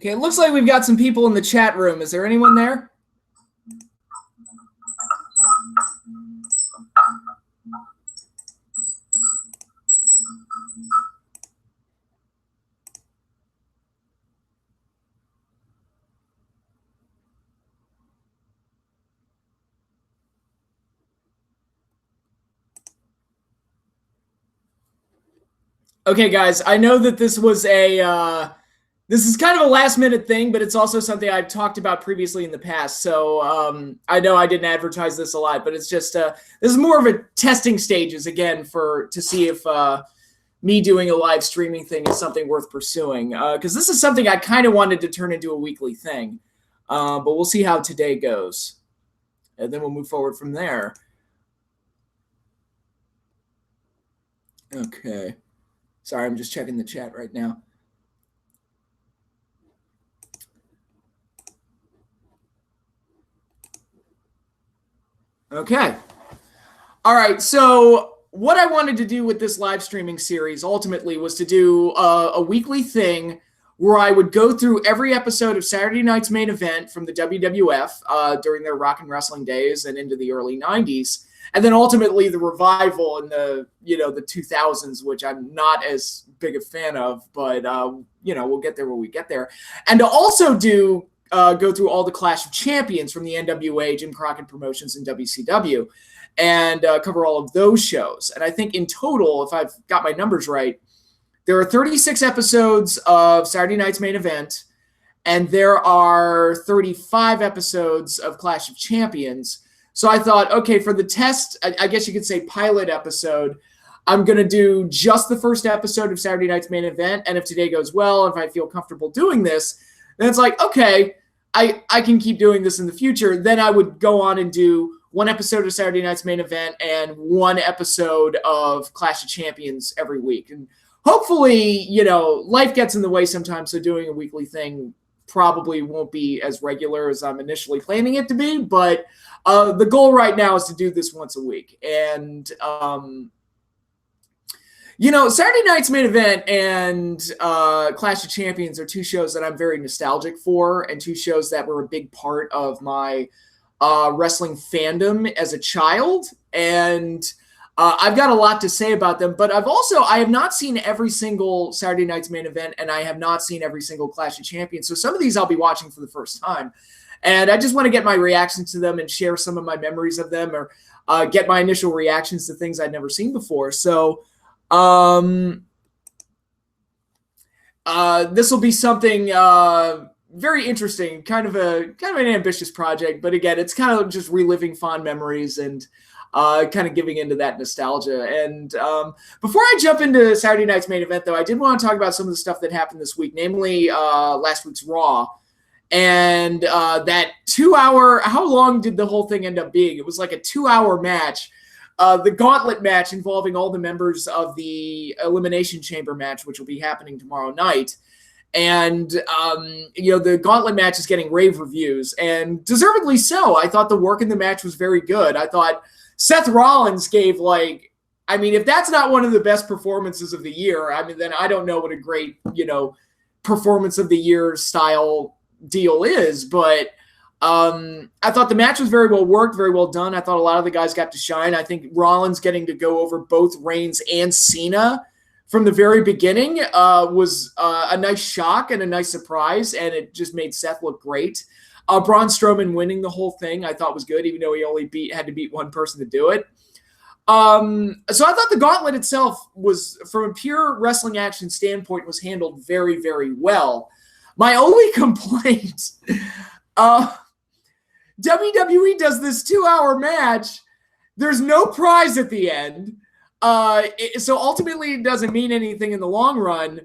Okay, it looks like we've got some people in the chat room. Is there anyone there? Okay, guys, I know that this was this is kind of a last-minute thing, but it's also something I've talked about previously in the past. So I know I didn't advertise this a lot, but it's just this is more of a testing stages again to see if me doing a live streaming thing is something worth pursuing. Because this is something I kind of wanted to turn into a weekly thing, but we'll see how today goes, and then we'll move forward from there. Okay. Sorry, I'm just checking the chat right now. Okay. All right. So what I wanted to do with this live streaming series ultimately was to do a weekly thing where I would go through every episode of Saturday Night's Main Event from the WWF during their rock and wrestling days and into the early 90s. And then ultimately the revival in the 2000s, which I'm not as big a fan of, but we'll get there when we get there. And to also go through all the Clash of Champions from the NWA, Jim Crockett Promotions, and WCW, and cover all of those shows. And I think in total, if I've got my numbers right, there are 36 episodes of Saturday Night's Main Event, and there are 35 episodes of Clash of Champions. So I thought, okay, for the test, I guess you could say pilot episode, I'm going to do just the first episode of Saturday Night's Main Event. And if today goes well, if I feel comfortable doing this, then it's like, okay, I can keep doing this in the future. Then I would go on and do one episode of Saturday Night's Main Event and one episode of Clash of Champions every week. And hopefully, life gets in the way sometimes, so doing a weekly thing probably won't be as regular as I'm initially planning it to be, but the goal right now is to do this once a week. And, Saturday Night's Main Event and Clash of Champions are two shows that I'm very nostalgic for, and two shows that were a big part of my wrestling fandom as a child. And I've got a lot to say about them, but I have not seen every single Saturday Night's Main Event, and I have not seen every single Clash of Champions. So some of these I'll be watching for the first time. And I just want to get my reactions to them and share some of my memories of them, or get my initial reactions to things I'd never seen before. So this will be something very interesting, kind of an ambitious project, but again, it's kind of just reliving fond memories and kind of giving into that nostalgia. And before I jump into Saturday Night's Main Event, though, I did want to talk about some of the stuff that happened this week, namely last week's Raw. And that 2 hour, how long did the whole thing end up being? It was like a 2 hour match. The Gauntlet match involving all the members of the Elimination Chamber match, which will be happening tomorrow night. And, the Gauntlet match is getting rave reviews, and deservedly so. I thought the work in the match was very good. I thought Seth Rollins gave, if that's not one of the best performances of the year, then I don't know what a great, performance of the year style deal is. But I thought the match was very well worked, very well done. I thought a lot of the guys got to shine. I think Rollins getting to go over both Reigns and Cena from the very beginning was a nice shock and a nice surprise, and it just made Seth look great. Braun Strowman winning the whole thing I thought was good, even though he only had to beat one person to do it. So I thought the Gauntlet itself was, from a pure wrestling action standpoint, was handled very, very well. My only complaint, WWE does this 2 hour match. There's no prize at the end. So ultimately it doesn't mean anything in the long run.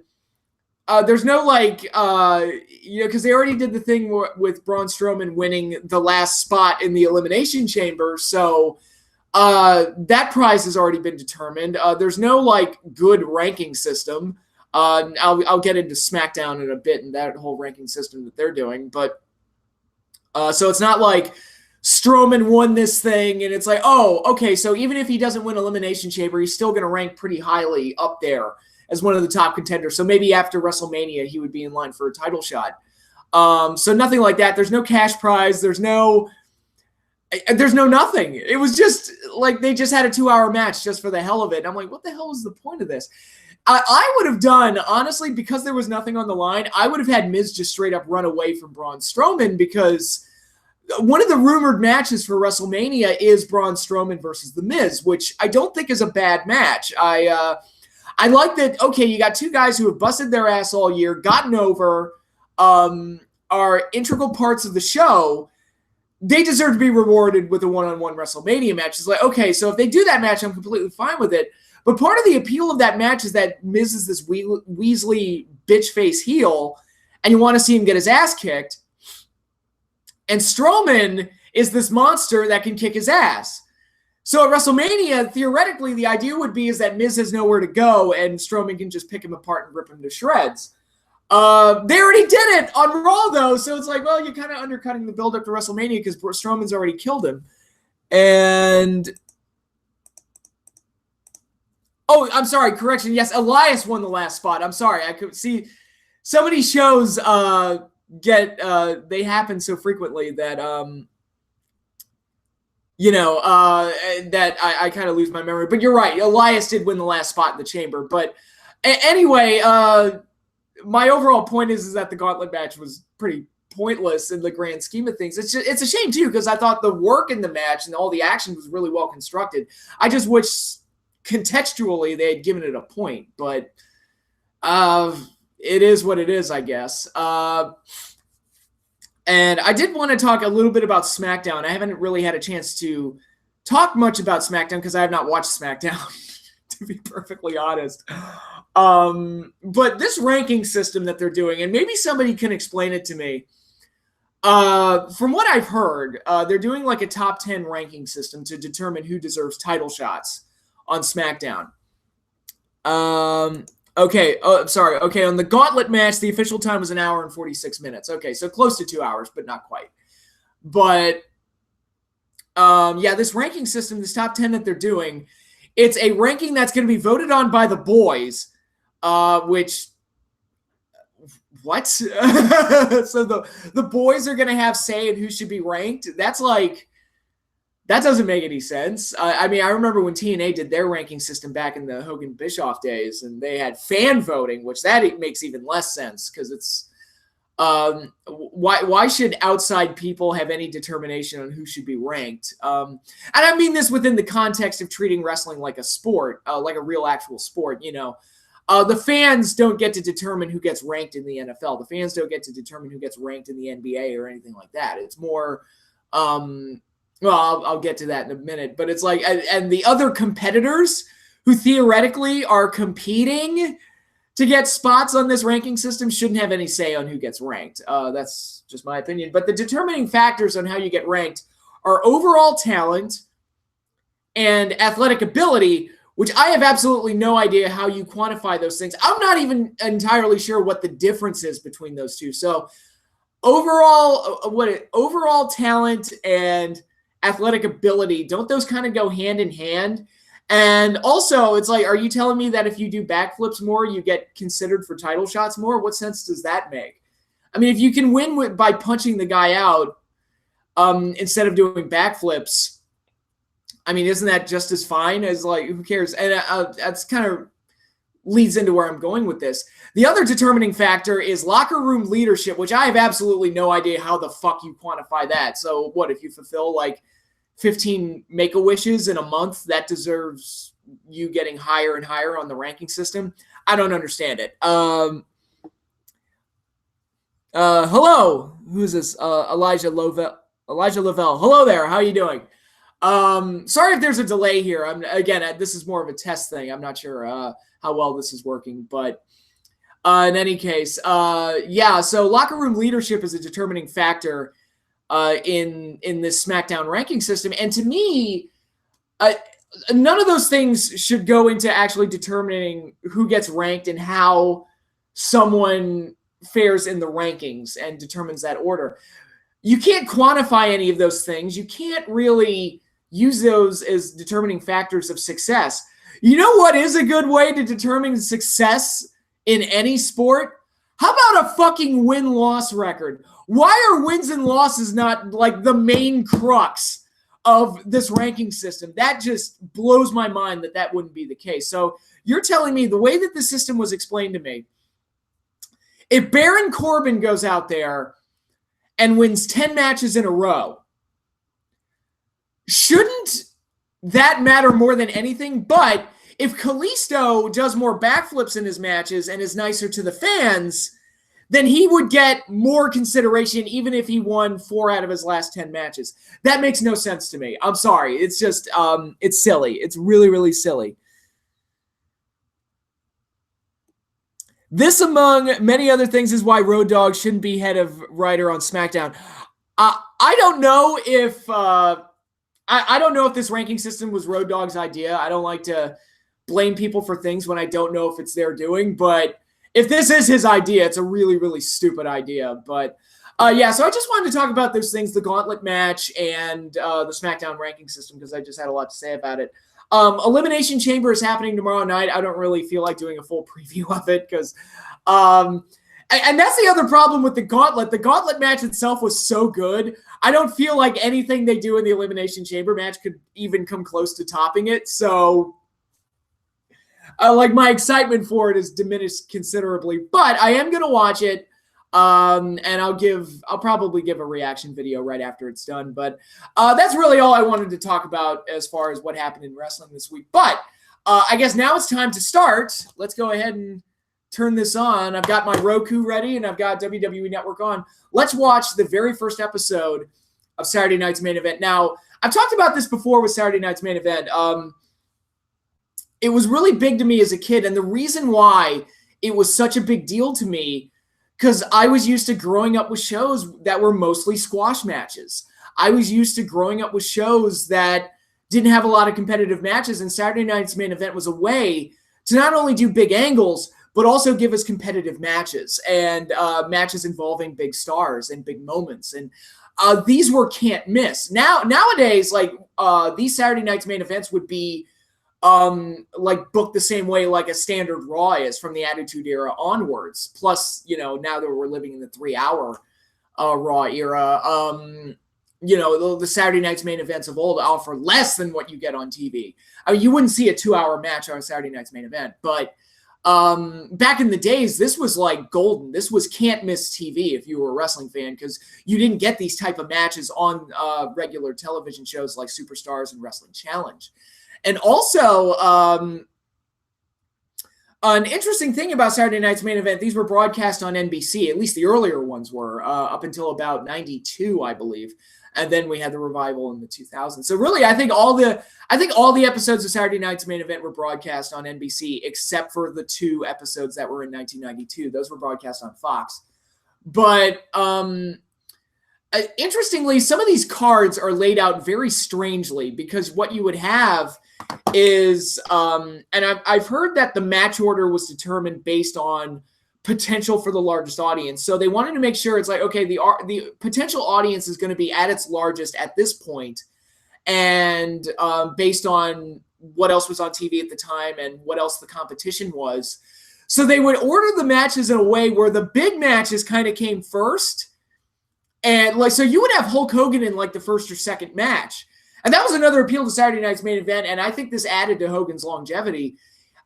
There's no because they already did the thing with Braun Strowman winning the last spot in the Elimination Chamber. So that prize has already been determined. There's no good ranking system. I'll get into SmackDown in a bit and that whole ranking system that they're doing. But so it's not like Strowman won this thing and it's like, oh, okay, so even if he doesn't win Elimination Chamber, he's still going to rank pretty highly up there as one of the top contenders. So maybe after WrestleMania, he would be in line for a title shot. So nothing like that. There's no cash prize. There's no nothing. It was just like they just had a 2-hour match just for the hell of it. And I'm like, what the hell is the point of this? I would have done, honestly, because there was nothing on the line, I would have had Miz just straight up run away from Braun Strowman, because one of the rumored matches for WrestleMania is Braun Strowman versus The Miz, which I don't think is a bad match. I like that, okay, you got two guys who have busted their ass all year, gotten over, are integral parts of the show. They deserve to be rewarded with a one-on-one WrestleMania match. It's like, okay, so if they do that match, I'm completely fine with it. But part of the appeal of that match is that Miz is this Weasley bitch face heel, and you want to see him get his ass kicked. And Strowman is this monster that can kick his ass. So at WrestleMania, theoretically, the idea would be is that Miz has nowhere to go, and Strowman can just pick him apart and rip him to shreds. They already did it on Raw, though, so it's like, well, you're kind of undercutting the build-up to WrestleMania because Strowman's already killed him. And... oh, I'm sorry, correction. Yes, Elias won the last spot. I'm sorry. I could see so many shows they happen so frequently that, that I kind of lose my memory. But you're right. Elias did win the last spot in the chamber. But anyway, my overall point is that the Gauntlet match was pretty pointless in the grand scheme of things. It's a shame, too, because I thought the work in the match and all the action was really well constructed. I just wish... contextually they had given it a point, but it is what it is, I guess. And I did want to talk a little bit about SmackDown. I haven't really had a chance to talk much about SmackDown because I have not watched SmackDown, to be perfectly honest. But this ranking system that they're doing, and maybe somebody can explain it to me. From what I've heard, they're doing like a top 10 ranking system to determine who deserves title shots on SmackDown. Okay. Oh, sorry. Okay. On the Gauntlet match, the official time was 1 hour and 46 minutes. Okay. So close to 2 hours, but not quite. But, yeah, this ranking system, this top 10 that they're doing, it's a ranking that's going to be voted on by the boys, which, what? So the boys are going to have say in who should be ranked. That's like, that doesn't make any sense. I mean, I remember when TNA did their ranking system back in the Hogan Bischoff days, and they had fan voting, which that makes even less sense because it's why should outside people have any determination on who should be ranked? And I mean this within the context of treating wrestling like a sport, like a real actual sport. You know, the fans don't get to determine who gets ranked in the NFL. The fans don't get to determine who gets ranked in the NBA or anything like that. It's more. Well, I'll get to that in a minute, but it's like, and the other competitors who theoretically are competing to get spots on this ranking system shouldn't have any say on who gets ranked. That's just my opinion. But the determining factors on how you get ranked are overall talent and athletic ability, which I have absolutely no idea how you quantify those things. I'm not even entirely sure what the difference is between those two. So overall talent and athletic ability, don't those kind of go hand in hand? And also, it's like, are you telling me that if you do backflips more, you get considered for title shots more? What sense does that make? I mean, if you can win by punching the guy out instead of doing backflips, I mean, isn't that just as fine as, like, who cares? And that's kind of leads into where I'm going with this. The other determining factor is locker room leadership, which I have absolutely no idea how the fuck you quantify that. So what, if you fulfill like 15 Make-A-Wishes in a month, that deserves you getting higher and higher on the ranking system? I don't understand it. Hello. Who is this? Elijah Lovell. Hello there. How are you doing? Sorry if there's a delay here. Again, this is more of a test thing. I'm not sure how well this is working, but in any case, yeah. So locker room leadership is a determining factor in this SmackDown ranking system, and to me, none of those things should go into actually determining who gets ranked and how someone fares in the rankings and determines that order. You can't quantify any of those things. You can't really use those as determining factors of success. You know what is a good way to determine success in any sport? How about a fucking win-loss record? Why are wins and losses not like the main crux of this ranking system? That just blows my mind that wouldn't be the case. So you're telling me the way that the system was explained to me, if Baron Corbin goes out there and wins 10 matches in a row, shouldn't that matter more than anything? But if Kalisto does more backflips in his matches and is nicer to the fans, then he would get more consideration even if he won 4 out of his last 10 matches. That makes no sense to me. I'm sorry. It's just, it's silly. It's really, really silly. This, among many other things, is why Road Dogg shouldn't be head of writer on SmackDown. I don't know if I don't know if this ranking system was Road Dogg's idea. I don't like to blame people for things when I don't know if it's their doing, but if this is his idea, it's a really, really stupid idea. But yeah, so I just wanted to talk about those things, the Gauntlet match and the SmackDown ranking system, because I just had a lot to say about it. Elimination Chamber is happening tomorrow night. I don't really feel like doing a full preview of it because and that's the other problem with the Gauntlet. The Gauntlet match itself was so good. I don't feel like anything they do in the Elimination Chamber match could even come close to topping it. So like my excitement for it is diminished considerably, but I am going to watch it. And I'll probably give a reaction video right after it's done. But that's really all I wanted to talk about as far as what happened in wrestling this week. But I guess now it's time to start. Let's go ahead and turn this on. I've got my Roku ready and I've got WWE Network on. Let's watch the very first episode of Saturday Night's Main Event. Now, I've talked about this before with Saturday Night's Main Event. It was really big to me as a kid, and the reason why it was such a big deal to me, because I was used to growing up with shows that were mostly squash matches. I was used to growing up with shows that didn't have a lot of competitive matches, and Saturday Night's Main Event was a way to not only do big angles, but also give us competitive matches and matches involving big stars and big moments. And these were can't miss. Nowadays, like these Saturday Night's Main Events would be like booked the same way like a standard Raw is from the Attitude Era onwards. Plus, you know, now that we're living in the 3-hour Raw era, you know, the Saturday Night's Main Events of old offer less than what you get on TV. I mean, you wouldn't see a 2-hour match on Saturday Night's Main Event, but back in the days, this was like golden. This was can't miss TV if you were a wrestling fan, because you didn't get these type of matches on regular television shows like Superstars and Wrestling Challenge. And also, an interesting thing about Saturday Night's Main Event, these were broadcast on NBC, at least the earlier ones were, up until about 92, I believe. And then we had the revival in the 2000s. So really, I think all the episodes of Saturday Night's Main Event were broadcast on NBC, except for the 2 episodes that were in 1992. Those were broadcast on Fox. But interestingly, some of these cards are laid out very strangely, because what you would have is, and I've heard that the match order was determined based on potential for the largest audience. So they wanted to make sure it's like, okay, the potential audience is going to be at its largest at this point, and based on what else was on TV at the time and what else the competition was. So they would order the matches in a way where the big matches kind of came first. And like, so you would have Hulk Hogan in like the first or second match. And that was another appeal to Saturday Night's Main Event. And I think this added to Hogan's longevity.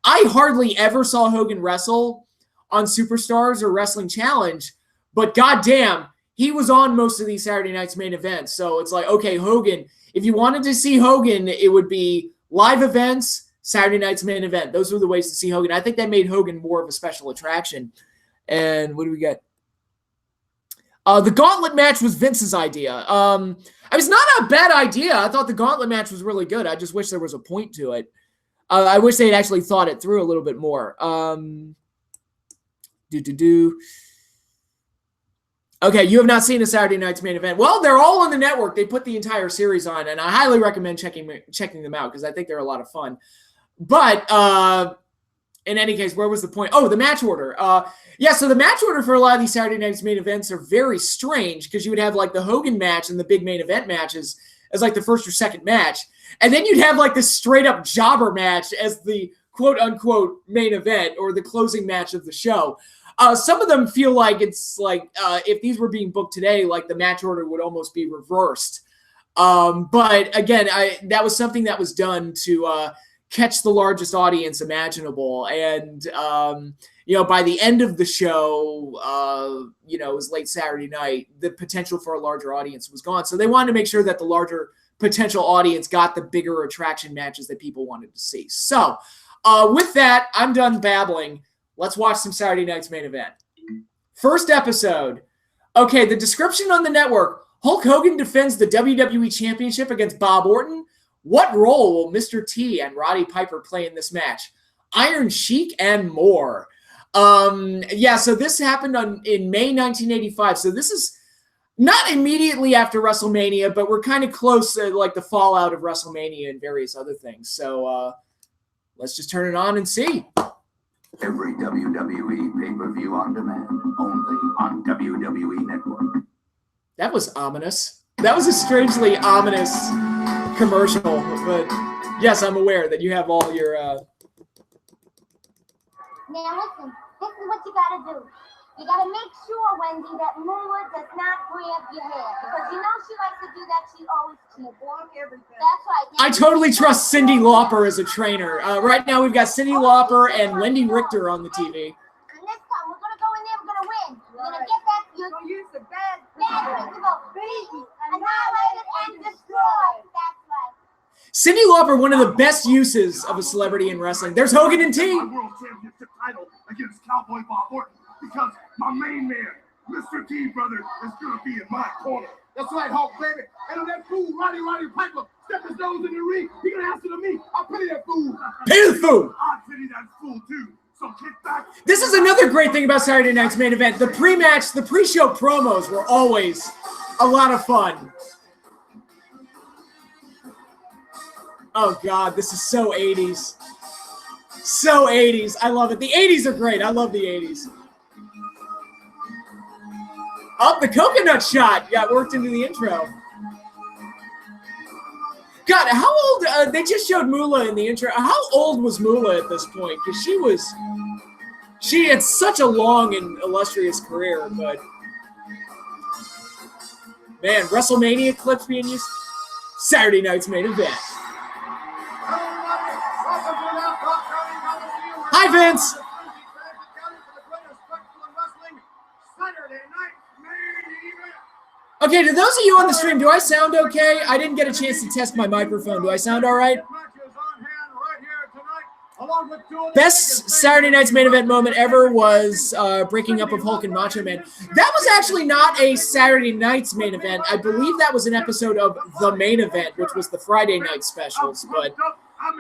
I hardly ever saw Hogan wrestle on Superstars or Wrestling Challenge, but goddamn, he was on most of these Saturday Night's Main Events. So it's like, okay, Hogan, if you wanted to see Hogan, it would be live events, Saturday Night's Main Event. Those were the ways to see Hogan. I think that made Hogan more of a special attraction. And what do we get? The Gauntlet match was Vince's idea. It's not a bad idea. I thought the Gauntlet match was really good. I just wish there was a point to it. I wish they had actually thought it through a little bit more. Okay, you have not seen a Saturday Night's Main Event. Well, they're all on the network. They put the entire series on, and I highly recommend checking them out because I think they're a lot of fun. But in any case, where was the point? Oh, the match order. Yeah, so the match order for a lot of these Saturday Night's Main Events are very strange, because you would have like the Hogan match and the big main event matches as like the first or second match. And then you'd have like this straight up jobber match as the quote unquote main event or the closing match of the show. Some of them feel like it's like if these were being booked today, like the match order would almost be reversed. But again, that was something that was done to catch the largest audience imaginable. And, by the end of the show, it was late Saturday night, the potential for a larger audience was gone. So they wanted to make sure that the larger potential audience got the bigger attraction matches that people wanted to see. So with that, I'm done babbling. Let's watch some Saturday night's main event. First episode. Okay, the description on the network. Hulk Hogan defends the WWE Championship against Bob Orton. What role will Mr. T and Roddy Piper play in this match? Iron Sheik and more. So this happened in May 1985. So this is not immediately after WrestleMania, but we're kind of close to like the fallout of WrestleMania and various other things. So let's just turn it on and see. Every WWE pay-per-view on demand, only on WWE Network. That was ominous. That was a strangely ominous commercial, but yes, I'm aware that you have all your Now listen, this is what you gotta do. You gotta make sure, Wendy, that Moolah does not grab your hair. Because you know she likes to do that. She always cheats. Block everything. That's right. Now I totally trust Cyndi Lauper as a trainer. Right now we've got Cyndi Lauper and Wendy Richter on the TV. And this time, we're gonna go in there, we're gonna win. We're gonna get that, you're use the bad principle. Beaten, annihilated, and destroyed. That's right. Cyndi Lauper, one of the best uses of a celebrity in wrestling. There's Hogan and T. My world championship title against Cowboy Bob Orton because my main man, Mr. T, brother, is gonna be in my corner. That's right, Hulk, baby. And if that fool, Roddy Piper, step his nose in the ring, he gonna answer to me. I'll pity that fool. Pay the fool. I'll pity that fool, too. So kick back. This is another great thing about Saturday night's main event. The pre-match, the pre-show promos were always a lot of fun. Oh, God, this is so 80s. So 80s. I love it. The 80s are great. I love the 80s. Oh, the coconut shot got worked into the intro. God, how old? They just showed Moolah in the intro. How old was Moolah at this point? Because she had such a long and illustrious career, but man, WrestleMania clips being used. Saturday night's main event. Hi, Vince. Okay, to those of you on the stream, do I sound okay? I didn't get a chance to test my microphone. Do I sound all right? Best Saturday night's main event moment ever was breaking up of Hulk and Macho Man. That was actually not a Saturday night's main event. I believe that was an episode of The Main Event, which was the Friday night specials. But,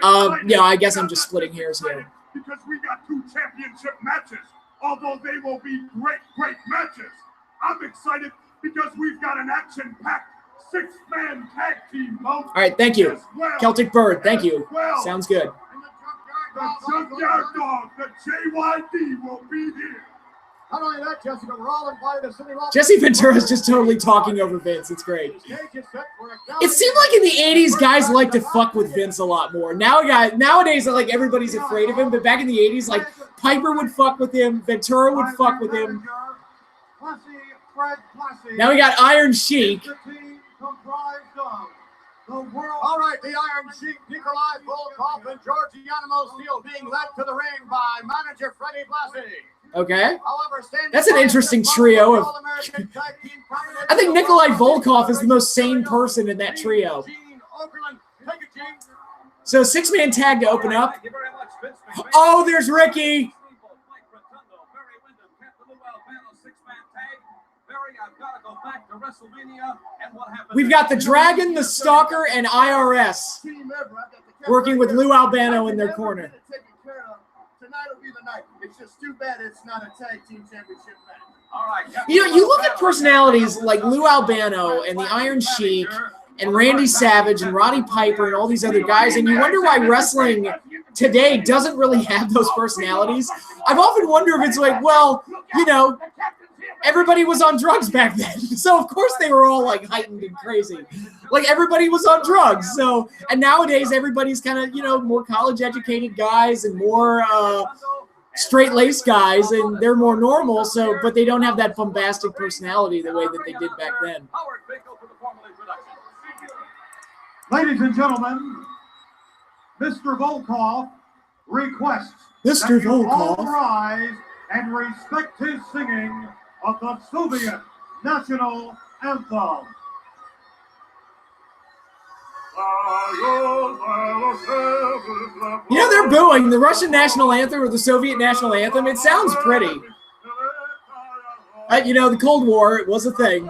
I guess I'm just splitting hairs here. Because we got 2 championship matches, although they will be great matches. I'm excited because we've got an action-packed 6-man tag team. All right, thank you. Celtic Bird, thank you. Sounds good. The Junkyard Dog, the JYD, will be here. Not only that, Jessica, we're all invited to Cindy Lauper. Jesse Ventura's just totally talking over Vince. It's great. It seemed like in the 80s, guys like to fuck with Vince a lot more. Nowadays, like everybody's afraid of him, but back in the 80s, like Piper would fuck with him, Ventura would fuck with him. Now we got Iron Sheik. All right, the Iron Sheik, Nikolai Volkov, and Georgiano Steele being led to the ring by manager Freddie Blassie. Okay. That's an interesting trio of. I think Nikolai Volkov is the most sane person in that trio. So 6-man tag to open up. Oh, there's Ricky. We've got the Dragon, the Stalker, and IRS working with Lou Albano in their corner. Tonight will be the night. It's just too bad it's not a tag team championship match. All right. You look at personalities like Lou Albano and the Iron Sheik and Randy Savage and Roddy Piper and all these other guys, and you wonder why wrestling today doesn't really have those personalities. I've often wondered if it's like, well, everybody was on drugs back then. So, of course, they were all, like, heightened and crazy. Like, everybody was on drugs. So, and nowadays, everybody's kind of, more college-educated guys and more, straight-laced guys, and they're more normal. So, but they don't have that bombastic personality the way that they did back then. Ladies and gentlemen, Mr. Volkov requests Mr. that you Volkov. all rise and respect his singing of the Soviet National Anthem. You know, they're booing the Russian national anthem or the Soviet national anthem. It sounds pretty. You know, the Cold War, it was a thing.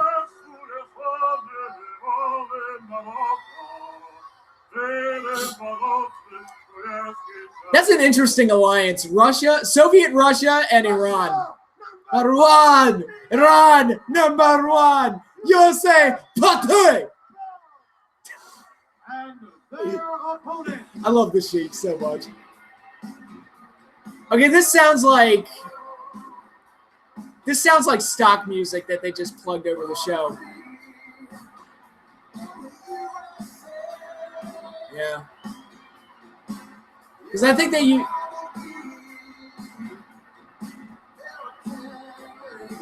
That's an interesting alliance. Russia, Soviet Russia, and Iran. Iran, Iran, number one. USA, Pate. And their opponent. I love the Sheik so much. Okay, this sounds like stock music that they just plugged over the show. Yeah. Because I think they use.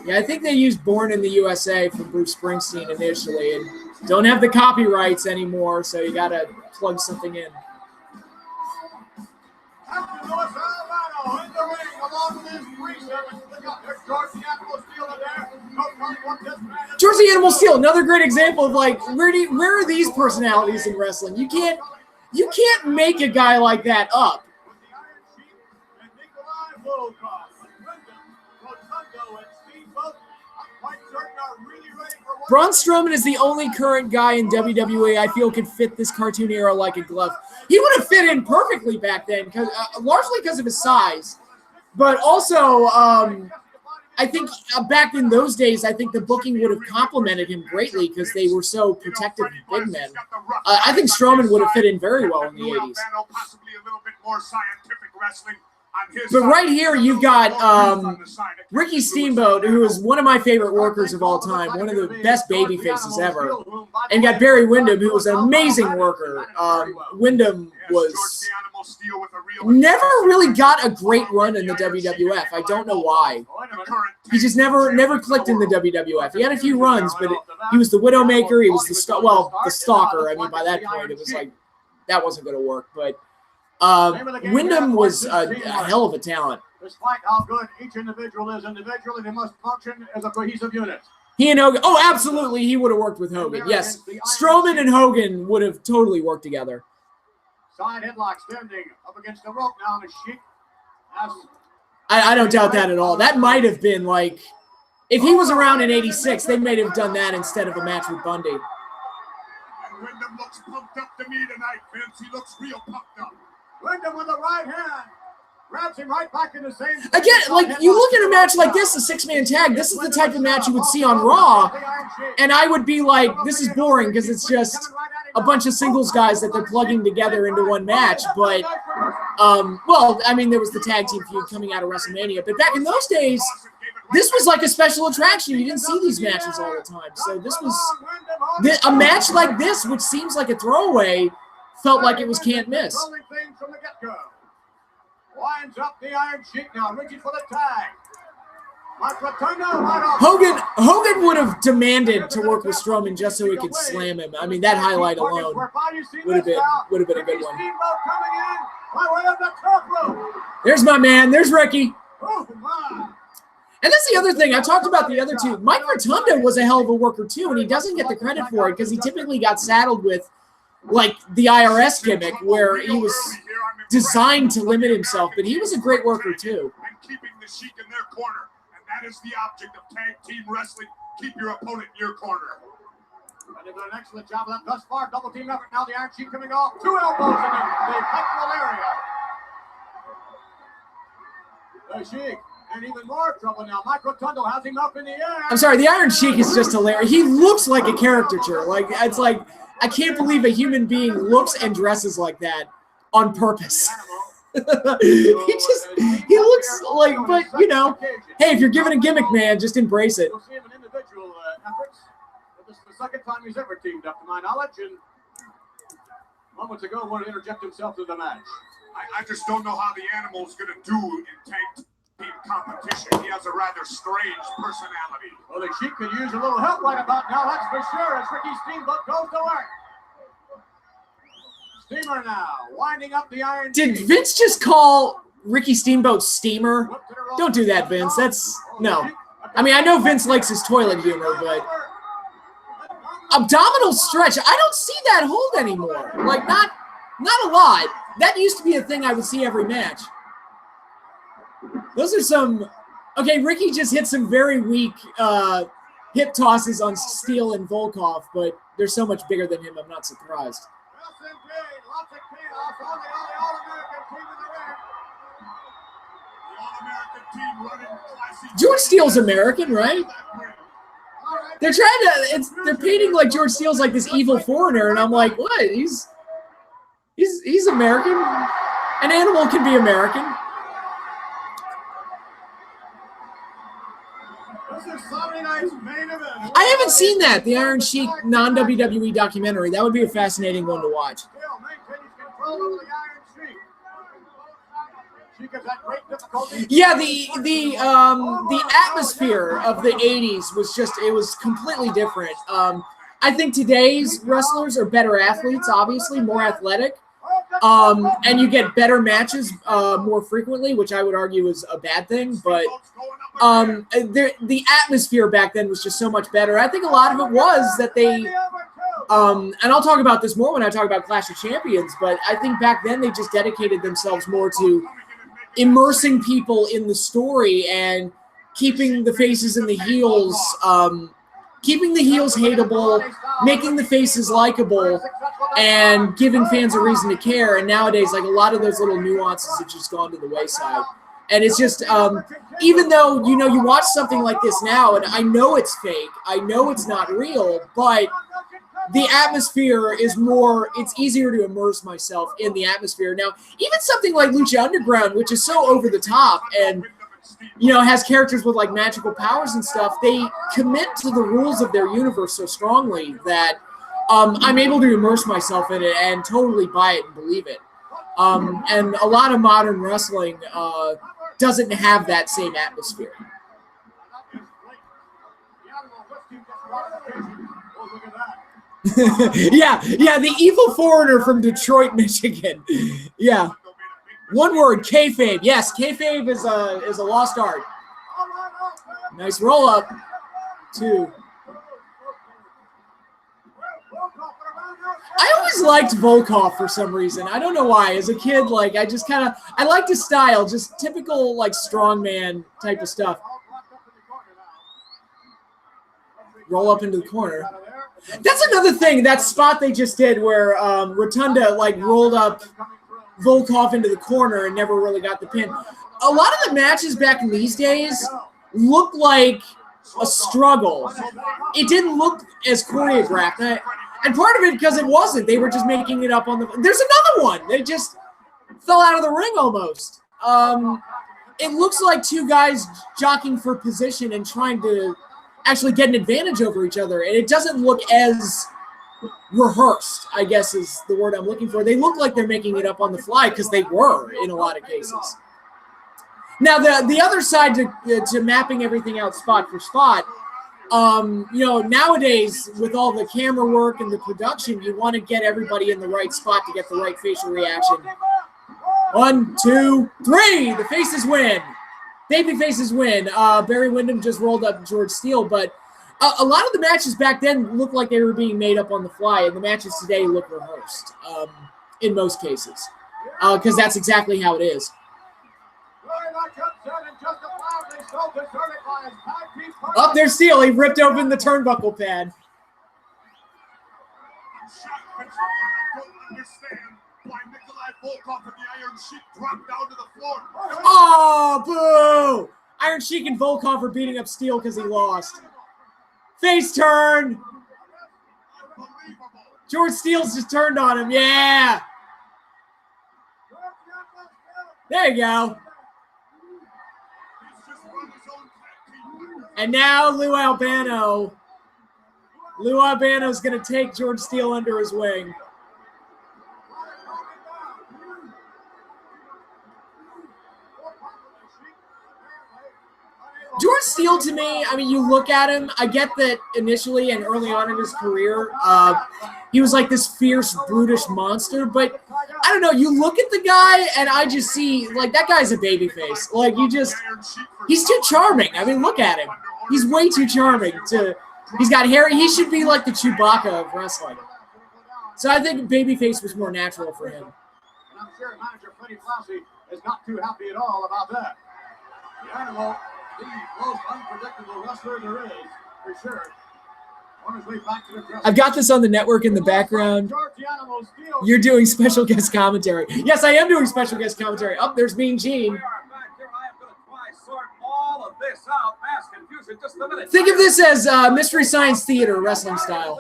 Yeah, I think they used "Born in the USA" from Bruce Springsteen initially, and don't have the copyrights anymore, so you gotta plug something in. George the Animal Steel, another great example of like where are these personalities in wrestling? You can't make a guy like that up. Braun Strowman is the only current guy in WWE I feel could fit this cartoon era like a glove. He would have fit in perfectly back then, largely because of his size, but also I think back in those days, I think the booking would have complimented him greatly because they were so protective of big men. I think Strowman would have fit in very well in the 80s. But right here, you've got Ricky Steamboat, who is one of my favorite workers of all time, one of the best baby faces ever. And you got Barry Windham, who was an amazing worker. Windham was never really got a great run in the WWF. I don't know why. He just never clicked in the WWF. He had a few runs, but he was the Widowmaker. He was the Stalker. I mean, by that point, it was like that wasn't going to work. But Windham was a hell of a talent. Despite how good each individual is individually, they must function as a cohesive unit. He and Hogan. Oh, absolutely. He would have worked with Hogan. Yes. Strowman and Hogan would have totally worked together. Side headlock standing up against the rope now, and the Sheik. I don't doubt that at all. That might have been like, if he was around in '86, they may have done that instead of a match with Bundy. And Wyndham looks pumped up to me tonight, Vince. He looks real pumped up. Wyndham with the right hand. Grabs him right back in the same. Again, like you look at a match like this, a six-man tag, this is the type of match you would see on Raw, and I would be like, this is boring because it's just a bunch of singles guys that they're plugging together into one match. But, well, I mean, there was the tag team feud coming out of WrestleMania, but back in those days, this was like a special attraction. You didn't see these matches all the time. So this was a match like this, which seems like a throwaway, felt like it was can't miss. Winds up the Iron Sheik now, reaching for the tag. Hogan would have demanded to work with Strowman just so he could slam him. I mean, that highlight alone would have been a good one. There's my man. There's Ricky. And that's the other thing. I talked about the other two. Mike Rotunda was a hell of a worker too, and he doesn't get the credit for it because he typically got saddled with like the IRS gimmick where he was designed to limit himself, but he was a great worker too. And keeping the Sheik in their corner, and that is the object of tag team wrestling. Keep your opponent in your corner. And they've done an excellent job of that thus far. Double team effort now. The Iron Sheik coming off. 2 elbows in the pectoral area. The Sheik in even more trouble now. Mike Rotundo has him up in the air. I'm sorry, the Iron Sheik is just hilarious. He looks like a caricature. Like it's like I can't believe a human being looks and dresses like that on purpose. he looks like, but you know, hey, if you're given a gimmick, man, just embrace it. You'll see him in individual efforts. This is the second time he's ever teamed up, to my knowledge, and moments ago wanted to interject himself into the match. I just don't know how the animal's going to do in tag competition. He has a rather strange personality. Well, the Sheik could use a little help right about now, that's for sure, as Ricky Steamboat goes to work. Steamer now, winding up the iron. Did Vince just call Ricky Steamboat Steamer? Don't do that, Vince. That's no. I mean, I know Vince likes his toilet humor, but abdominal stretch. I don't see that hold anymore. Like not a lot. That used to be a thing I would see every match. Those are some. Okay, Ricky just hit some very weak hip tosses on Steele and Volkov, but they're so much bigger than him. I'm not surprised. Lots of chaos on the All-American team in the ring. The All-American team running classy. George Steele's American, right? They're trying to. They're painting like George Steele's like this evil foreigner, and I'm like, what? He's American. An animal can be American. This is Sunday night's main event. I haven't seen that, the Iron Sheik non-WWE documentary. That would be a fascinating one to watch. Still maintains control over the Iron Sheik. Sheik has had great difficulty. Yeah, the atmosphere of the 80s was just, it was completely different. I think today's wrestlers are better athletes, obviously, more athletic. And you get better matches more frequently, which I would argue is a bad thing. But the atmosphere back then was just so much better. I think a lot of it was that they, and I'll talk about this more when I talk about Clash of Champions, but I think back then they just dedicated themselves more to immersing people in the story and keeping the faces and the heels, keeping the heels hateable, making the faces likable, and giving fans a reason to care. And nowadays, like, a lot of those little nuances have just gone to the wayside. And it's just, even though, you know, you watch something like this now, and I know it's fake, I know it's not real, but the atmosphere is more, it's easier to immerse myself in the atmosphere. Now, even something like Lucha Underground, which is so over the top and, you know, has characters with like magical powers and stuff, they commit to the rules of their universe so strongly that I'm able to immerse myself in it and totally buy it and believe it. And a lot of modern wrestling doesn't have that same atmosphere. yeah, the evil foreigner from Detroit, Michigan. Yeah. One word, kayfabe. Yes, kayfabe is a lost art. Nice roll up. 2. I always liked Volkov for some reason. I don't know why. As a kid, like, I liked his style, just typical, like, strongman type of stuff. Roll up into the corner. That's another thing, that spot they just did where Rotunda, like, rolled up Volkov into the corner and never really got the pin. A lot of the matches back in these days looked like a struggle. It didn't look as choreographed. And part of it because it wasn't. They were just making it up on the... There's another one. They just fell out of the ring almost. It looks like two guys jockeying for position and trying to actually get an advantage over each other. And it doesn't look as rehearsed, I guess is the word I'm looking for. They look like they're making it up on the fly because they were in a lot of cases. Now, the other side to mapping everything out spot for spot, you know, nowadays with all the camera work and the production, you want to get everybody in the right spot to get the right facial reaction. 1, 2, 3. The faces win. Baby faces win. Barry Windham just rolled up George Steele, but a lot of the matches back then looked like they were being made up on the fly, and the matches today look rehearsed in most cases, because that's exactly how it is. Up there's Steele. He ripped open the turnbuckle pad. Oh, boo! Iron Sheik and Volkov are beating up Steele because he lost. Face turn. George Steele's just turned on him. Yeah. There you go. And now Lou Albano. Lou Albano's going to take George Steele under his wing. Steel to me, I mean, you look at him, I get that initially and early on in his career, he was like this fierce, brutish monster, but I don't know, you look at the guy and I just see, like, that guy's a babyface. Like, he's too charming. I mean, look at him. He's way too charming. He's got hair. He should be like the Chewbacca of wrestling. So I think babyface was more natural for him. And I'm sure manager Freddie Flossie is not too happy at all about that. The Animal, the most unpredictable wrestler there is, for sure. On his way back to the dressing. I've got this on the network in the background. You're doing special guest commentary. Yes, I am doing special guest commentary. Oh, there's Mean Gene. We are back here. I am going to try sort all of this out. Mass confusion. Just a minute. Think of this as Mystery Science Theater wrestling style.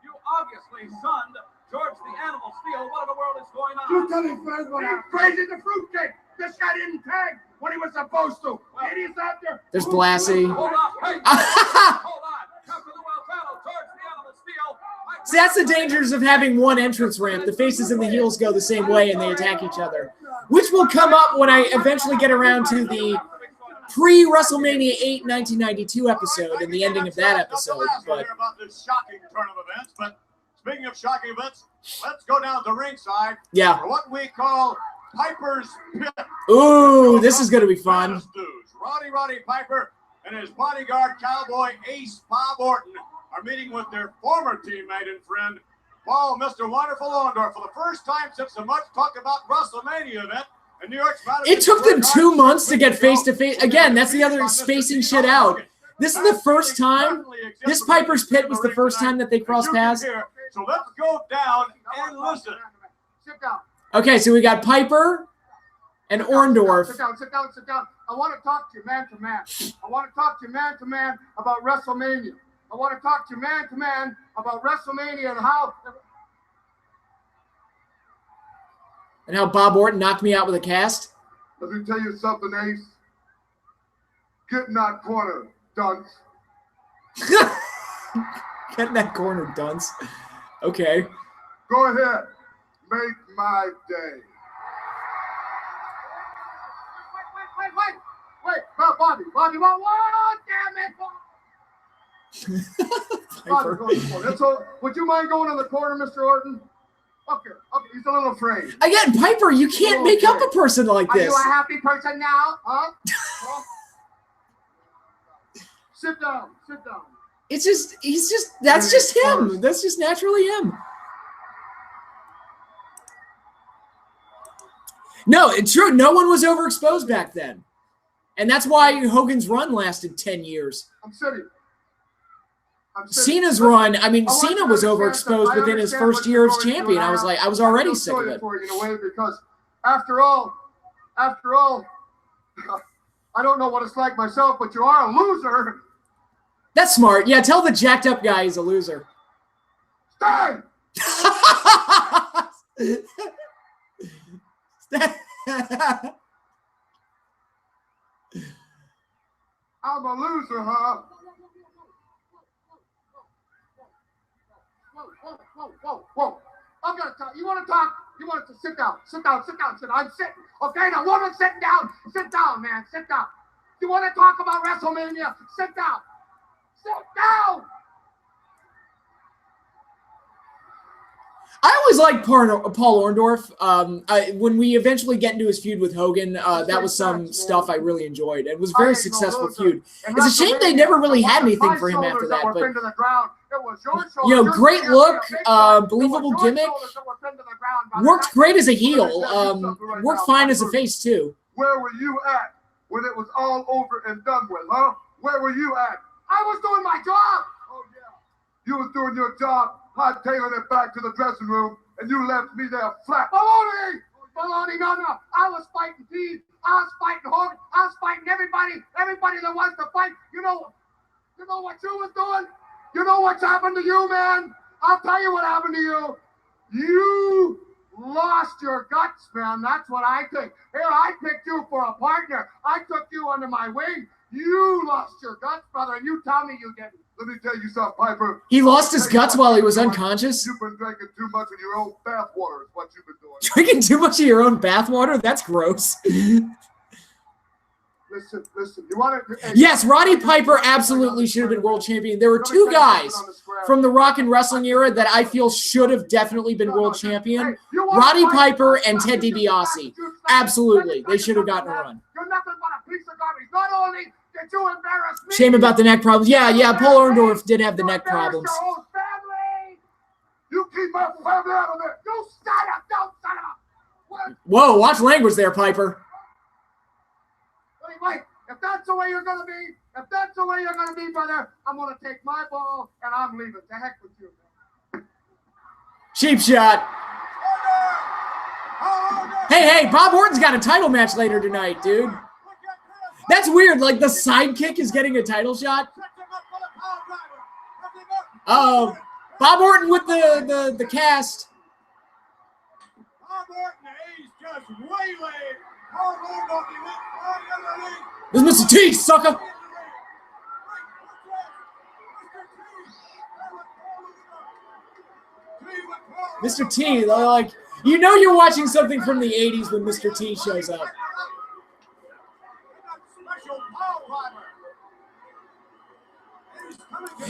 You obviously sunned George the Animal Steel. What in the world is going on? You tell his friends what happened. Crazy the fruitcake. This guy didn't tag when he was supposed to. Idiots out there. There's Blassie. Hold on. Hey, hold on. Come to the well battle. George the Animal Steel. See, that's the dangers of having one entrance ramp. The faces and the heels go the same way and they attack each other. Which will come up when I eventually get around to the pre-WrestleMania 8 1992 episode and the ending of that episode. But about this shocking turn of events, but speaking of shocking events, let's go down to ringside. yeah. For what we call Piper's Pit. Ooh, this is going to be fun. Roddy Piper and his bodyguard cowboy Ace Bob Orton are meeting with their former teammate and friend, Paul Mr. Wonderful Orndorff, for the first time since the much talked about WrestleMania event in New York's Madison It took them Square 2 months to Garden. get face-to-face. Again, that's the other spacing shit out. This is the first time. This Piper's Pit was the first time that they crossed paths. So let's go down and listen. Sit down. Okay, so we got Piper and Orndorff. Sit down. I want to talk to you man to man. I want to talk to you man to man about WrestleMania. I want to talk to you man to man about WrestleMania And how Bob Orton knocked me out with a cast. Let me tell you something, Ace. Get in that corner, dunce. Get in that corner, dunce. Okay. Go ahead. Make my day. Wait. Bobby, what? Damn it. Piper. Bobby, so, would you mind going in the corner, Mr. Orton? Okay, he's a little afraid. Again, Piper, you can't make up a person like Are this. you a happy person now? Huh? Sit down. It's just, that's just him. That's just naturally him. No, it's true. No one was overexposed back then. And that's why Hogan's run lasted 10 years. I'm sitting. Cena's run, I mean, Cena was overexposed within his first year as champion. I was already sick of it. For you in a way, because after all, I don't know what it's like myself, but you are a loser. That's smart. Yeah, tell the jacked up guy he's a loser. Stay! I'm a loser, huh? Whoa. I'm gonna talk. You want to talk? You want to sit down. I'm sitting. Okay, now woman sitting down. Sit down, man. Sit down. You want to talk about WrestleMania? Sit down. I always liked Paul Orndorff. When we eventually get into his feud with Hogan, that was some stuff I really enjoyed. It was a very successful feud. It's a shame they never really had anything for him after that. But great look, believable gimmick. Worked great as a heel. Worked fine as a face too. Where were you at when it was all over and done with, huh? Where were you at? I was doing my job. Oh yeah. You was doing your job. Hightailing it back to the dressing room, and you left me there flat. Baloney, no. I was fighting Steve. I was fighting Hogan. I was fighting everybody that wants to fight. You know what you was doing? You know what's happened to you, man? I'll tell you what happened to you. You lost your guts, man. That's what I think. Here, I picked you for a partner. I took you under my wing. You lost your guts, brother, and you tell me you didn't. Let me tell you something, Piper. He lost his guts while he was unconscious? You've been drinking too much of your own bathwater is what you've been doing. Drinking too much of your own bathwater? That's gross. Listen, Listen. You want to? Yes, Roddy Piper absolutely should have been world champion. There were two guys from the Rock and Wrestling era that I feel should have definitely been world champion. Roddy Piper and Ted DiBiase. Absolutely. They should have gotten a run. You're nothing but a piece of garbage. Not only did you embarrass me. Shame about the neck problems. Yeah, Paul Orndorff did have the neck problems. Your whole family. You keep my family out of it. You son of a. Whoa, watch language there, Piper. Mike, if that's the way you're going to be, brother, I'm going to take my ball and I'm leaving. To heck with you. Cheap shot. Hey, Bob Orton's got a title match later tonight, dude. That's weird. Like, the sidekick is getting a title shot. Oh, Bob Orton with the cast. Bob Orton, he's just waylaid. Paul Orton, he went on the other leg. There's Mr. T, sucker. Mr. T, like, you know you're watching something from the 80s when Mr. T shows up.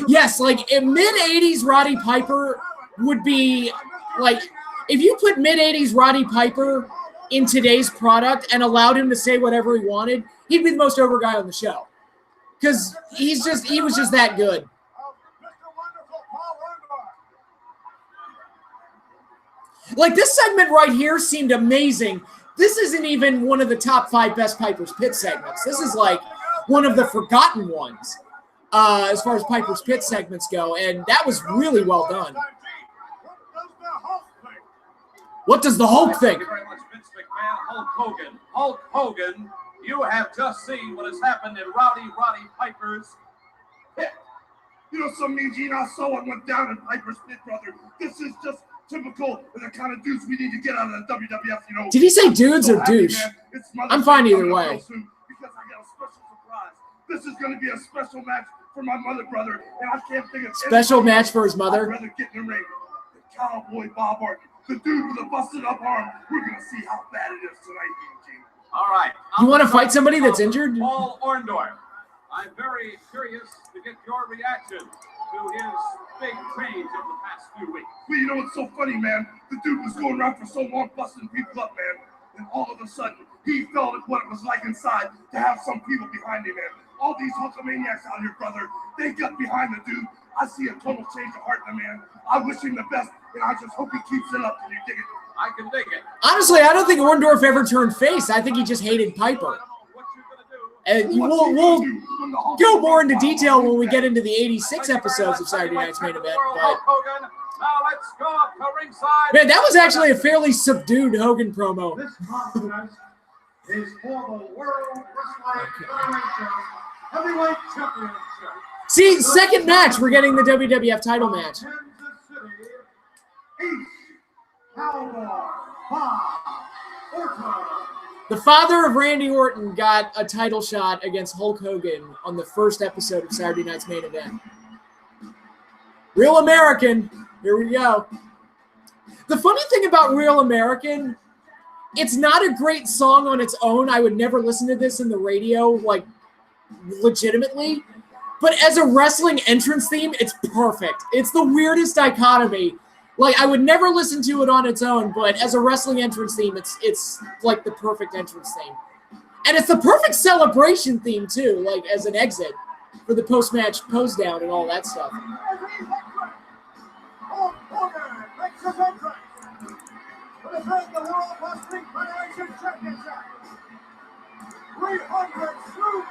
Yes, like, in mid-80s Roddy Piper would be, like, if you put mid-80s Roddy Piper in today's product and allowed him to say whatever he wanted, he'd be the most over guy on the show. Because he was just that good. Like, this segment right here seemed amazing. This isn't even one of the top 5 best Piper's Pit segments. This is like one of the forgotten ones as far as Piper's Pit segments go, and that was really well done. What does the Hulk think? Thank you very much, Vince McMahon. Hulk Hogan, you have just seen what has happened in Roddy Piper's pit. You know something, Gene? I saw what went down in Piper's Pit, brother. This is just typical of the kind of dudes we need to get out of the WWF, you know. Did he say dudes or douche? I'm fine either way. Because I got a special surprise. This is going to be a special match for my mother, brother, and I can't think of special match for his mother. I'd rather get in the ring. The Cowboy Bob Orton, the dude with a busted up arm. We're going to see how bad it is tonight, Gene. All right. You want to fight somebody that's injured? Paul Orndorff. I'm very curious to get your reaction to his big change of the past few weeks. Well, you know what's so funny, man? The dude was going around for so long busting people up, man. And all of a sudden, he felt what it was like inside to have some people behind him, man. All these Hulkamaniacs out here, brother, they got behind the dude. I see a total change of heart in the man. I wish him the best, and I just hope he keeps it up. Can you dig it? I can dig it. Honestly, I don't think Orndorff ever turned face. I think he just hated Piper. And we'll go more into detail when we get into the 86 episodes of Saturday Night's Main Event. But now let's go up to ringside. man, that was actually a fairly subdued Hogan promo. This contest is for the World Wrestling Federation Heavyweight Championship. See, second match, we're getting the WWF title match. Kansas City, East Cowboy Bob Orton. The father of Randy Orton got a title shot against Hulk Hogan on the first episode of Saturday Night's Main Event. Real American. Here we go. The funny thing about Real American, it's not a great song on its own. I would never listen to this in the radio, like, legitimately. But as a wrestling entrance theme, it's perfect. It's the weirdest dichotomy. Like, I would never listen to it on its own, but as a wrestling entrance theme, it's like the perfect entrance theme. And it's the perfect celebration theme, too, like as an exit for the post-match pose-down and all that stuff. Hogan makes his entrance to defend the World Wrestling Federation Championship. 300 Snoop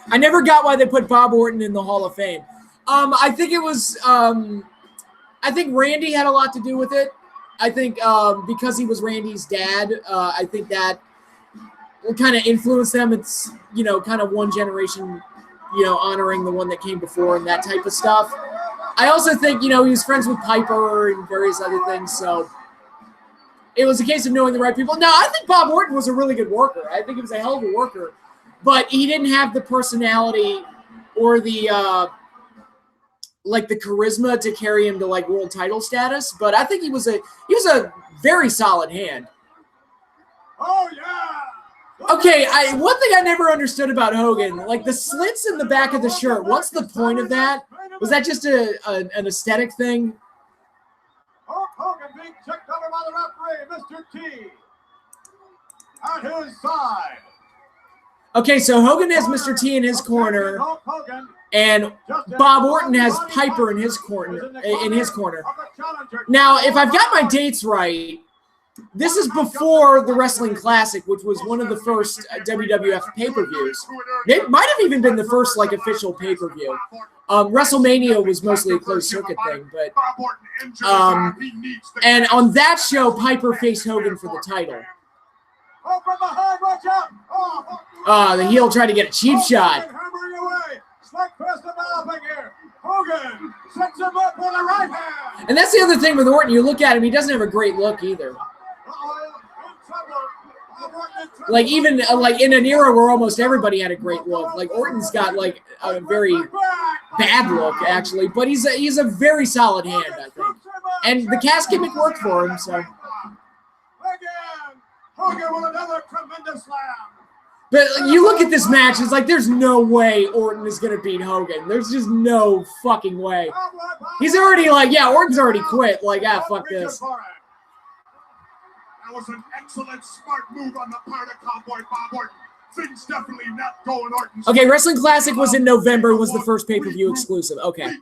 I never got why they put Bob Orton in the Hall of Fame. I think it was I think Randy had a lot to do with it. I think because he was Randy's dad, I think that kind of influenced them. It's, you know, kind of one generation, you know, honoring the one that came before and that type of stuff. I also think, you know, he was friends with Piper and various other things, so it was a case of knowing the right people. Now, I think Bob Orton was a really good worker. I think he was a hell of a worker. But he didn't have the personality or the like the charisma to carry him to like world title status. But I think he was a very solid hand. Oh, yeah. Okay, one thing I never understood about Hogan, like the slits in the back of the shirt, what's the point of that? Was that just an aesthetic thing? Hulk Hogan being checked over by the referee, Mr. T. At his side. Okay, so Hogan has Mr. T in his corner, and Bob Orton has Piper in his corner. Now, if I've got my dates right, this is before the Wrestling Classic, which was one of the first WWF pay-per-views. It might have even been the first like official pay-per-view. WrestleMania was mostly a closed circuit thing, but and on that show, Piper faced Hogan for the title. Oh, from behind, watch out! The heel tried to get a cheap shot. Hogan sets him up with a right hand. And that's the other thing with Orton. You look at him; he doesn't have a great look either. Like even like in an era where almost everybody had a great look, like Orton's got like a very bad look actually, but he's a very solid hand, I think. And the cast gimmick worked for him, so. Hogan with another tremendous slam. But you look at this match, it's like there's no way Orton is going to beat Hogan. There's just no fucking way. He's already like, yeah, Orton's already quit. Like, fuck this. That was an excellent, smart move on the part of Cowboy Bob Orton. Things definitely not going Orton's. Okay, Wrestling Classic was in November, was the first pay-per-view exclusive. Okay.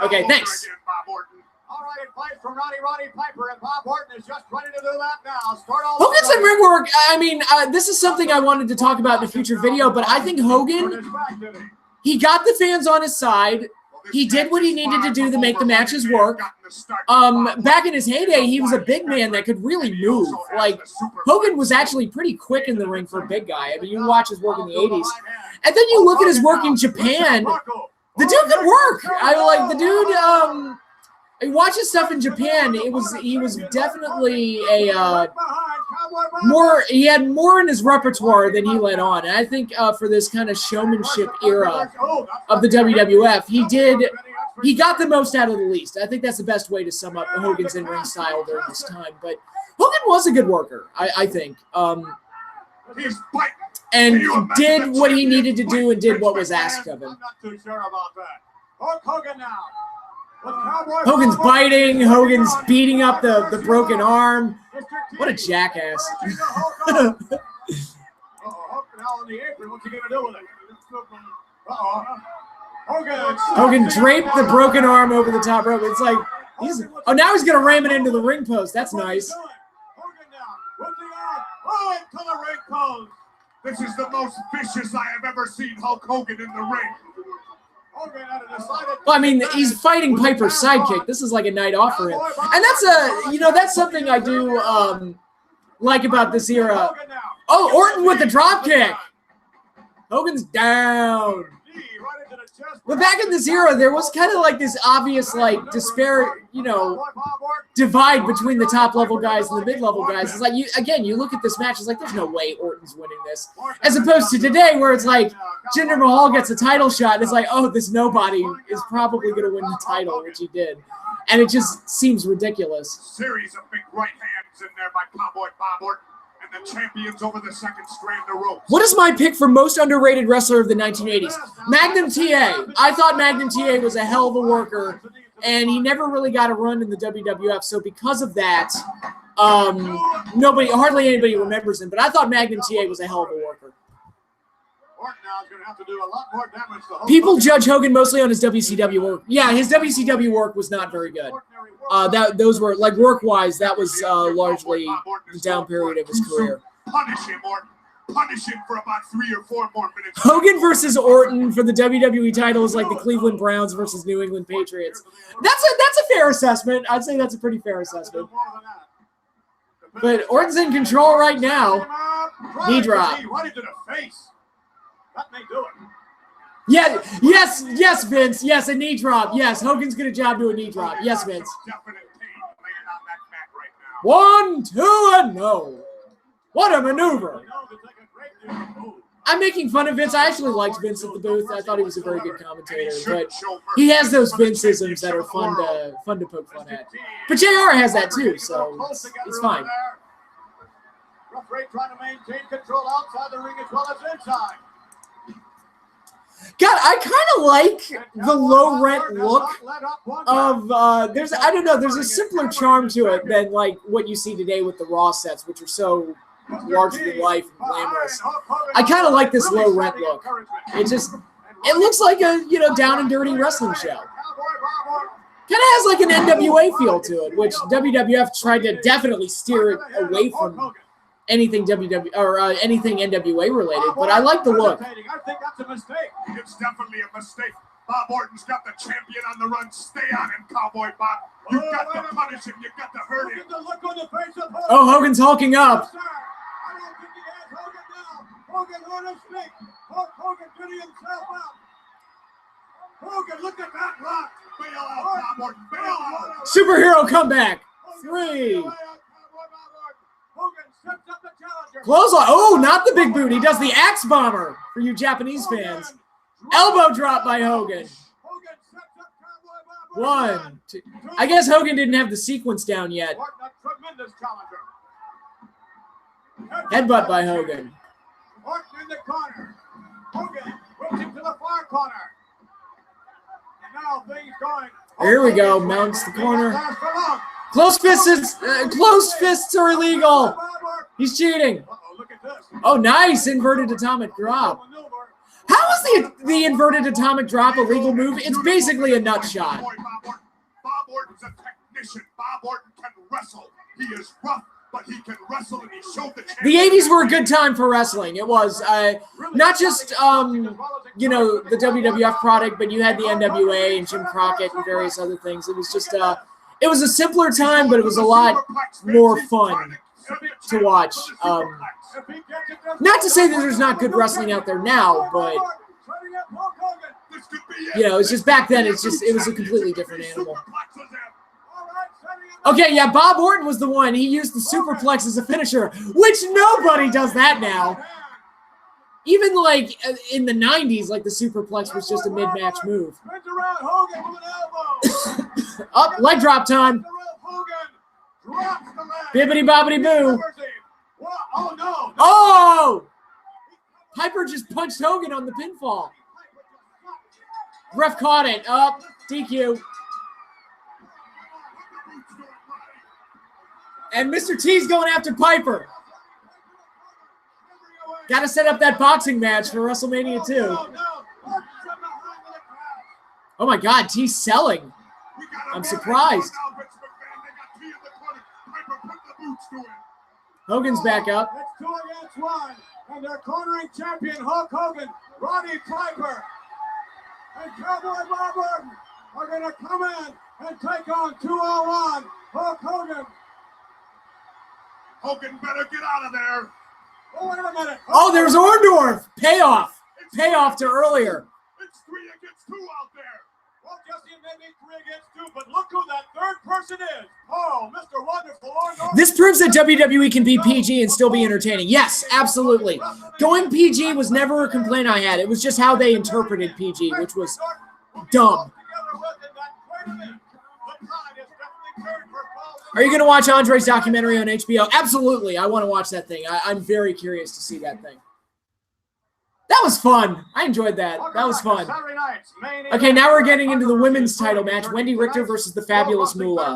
Okay, thanks. Again, Bob Orton. All right, advice from Roddy Piper, and Bob Orton is just ready to do that now. Hogan's in ring work. I mean, this is something I wanted to talk about in a future video, but I think Hogan, he got the fans on his side. He did what he needed to do to make the matches work. Back in his heyday, he was a big man that could really move. Like, Hogan was actually pretty quick in the ring for a big guy. I mean, you watch his work in the 80s. And then you look at his work in Japan. The dude could work. I like the dude. I watch his stuff in Japan. He was definitely a more. He had more in his repertoire than he let on. And I think for this kind of showmanship era of the WWF, he got the most out of the least. I think that's the best way to sum up Hogan's in-ring style during this time. But Hogan was a good worker, I think. And did what he needed to do and did what was asked of him. I'm not too sure about that. Hulk Hogan now. Hogan's biting. Hogan's beating up the broken arm. What a jackass. Hogan draped the broken arm over the top rope. It's like, now he's going to ram it into the ring post. That's nice. This is the most vicious I have ever seen Hulk Hogan in the ring. Well, I mean, he's fighting Piper's sidekick. This is like a night off for him. And that's something I do like about this era. Oh, Orton with the drop kick. Hogan's down. But back in this era, there was kind of like this obvious, like, divide between the top-level guys and the mid-level guys. It's like, you look at this match, it's like, there's no way Orton's winning this. As opposed to today, where it's like, Jinder Mahal gets a title shot, and it's like, oh, this nobody is probably going to win the title, which he did. And it just seems ridiculous. Series of big right hands in there by Cowboy Bob Orton. The champions over the second strand of ropes. What is my pick for most underrated wrestler of the 1980s? Magnum TA. I thought Magnum TA was a hell of a worker, and he never really got a run in the WWF. So because of that, hardly anybody remembers him. But I thought Magnum TA was a hell of a worker. People judge Hogan mostly on his WCW work. Yeah, his WCW work was not very good. Those were, like, work-wise, that was largely the down period of his career. Punish him, Orton. Punish him for about 3 or 4 more minutes. Hogan versus Orton for the WWE title is like the Cleveland Browns versus New England Patriots. That's a fair assessment. I'd say that's a pretty fair assessment. But Orton's in control right now. Knee drop. Right into the face. That may do it. Yeah, yes, Vince. Yes, a knee drop. Yes, Hogan's going to job to a knee drop. Yes, Vince. 1, 2, and no. What a maneuver. I'm making fun of Vince. I actually liked Vince at the booth. I thought he was a very good commentator, but he has those Vince-isms that are fun to poke fun at. But JR has that too, so it's fine. Referee trying to maintain control outside the ring as well as inside. God, I kind of like the low rent look of there's I don't know, there's a simpler charm to it than like what you see today with the Raw sets, which are so larger than life and glamorous. I kind of like this low rent look. It looks like a down and dirty wrestling show. Kind of has like an NWA feel to it, which WWF tried to definitely steer it away from anything anything NWA related, but I like the look. I think that's a mistake. It's definitely a mistake. Bob Orton's got the champion on the run. Stay on him, Cowboy Bob. You got to punish him. You got to hurt him. Oh, Hogan's hulking up. I don't think he has Hogan now. Hogan on his feet. Hogan getting himself out. Hogan, look at that rock. Bail out, Bob Orton. Bail out. Superhero comeback. 3. Hogan sets up the challenger. Clothesline. Oh, not the big boot. He does the axe bomber for you Japanese fans. Elbow drop by Hogan. Hogan sets up Cowboy Bob. 1, 2. I guess Hogan didn't have the sequence down yet. Orton, a tremendous challenger. Headbutt by Hogan. Orton in the corner. Hogan pushing to the far corner. And now things going. Here we go. Mounts the corner. Closed fists are illegal. He's cheating. Look at this. Oh, nice inverted atomic drop. How is the inverted atomic drop a legal move? It's basically a nut shot. Bob Orton's a technician. Bob Orton can wrestle. He is rough, but he can wrestle, and he showed the The 80s were a good time for wrestling. It was not just the WWF product, but you had the NWA and Jim Crockett and various other things. It was just it was a simpler time, but it was a lot more fun to watch. Not to say that there's not good wrestling out there now, but it's just back then. It was a completely different animal. Okay, yeah, Bob Orton was the one. He used the superplex as a finisher, which nobody does that now. Even like in the 90s, like the superplex was just a mid-match move. Up, leg drop time. Bibbity bobbity boo. Oh! Piper just punched Hogan on the pinfall. Ref caught it. Up, DQ. And Mr. T's going after Piper. Got to set up that boxing match for WrestleMania 2. Oh my God, T's selling. I'm surprised. Hogan's back up. It's 2 against 1, and they're cornering champion Hulk Hogan, Roddy Piper, and Cowboy Bob Orton are going to come in and take on 201 Hulk Hogan. Hogan better get out of there. Oh, wait a minute. Oh, there's Orndorff. Payoff. Payoff to earlier. It's 3 against 2 out there. Well, Jesse, maybe 3 against 2, but look who that third person is. Oh, Mr. Wonderful Orndorff. This proves that WWE can be PG and still be entertaining. Yes, absolutely. Going PG was never a complaint I had. It was just how they interpreted PG, which was dumb. Are you going to watch Andre's documentary on HBO? Absolutely. I want to watch that thing. I'm very curious to see that thing. That was fun. I enjoyed that. That was fun. Okay, now we're getting into the women's title match. Wendy Richter versus the Fabulous Moolah.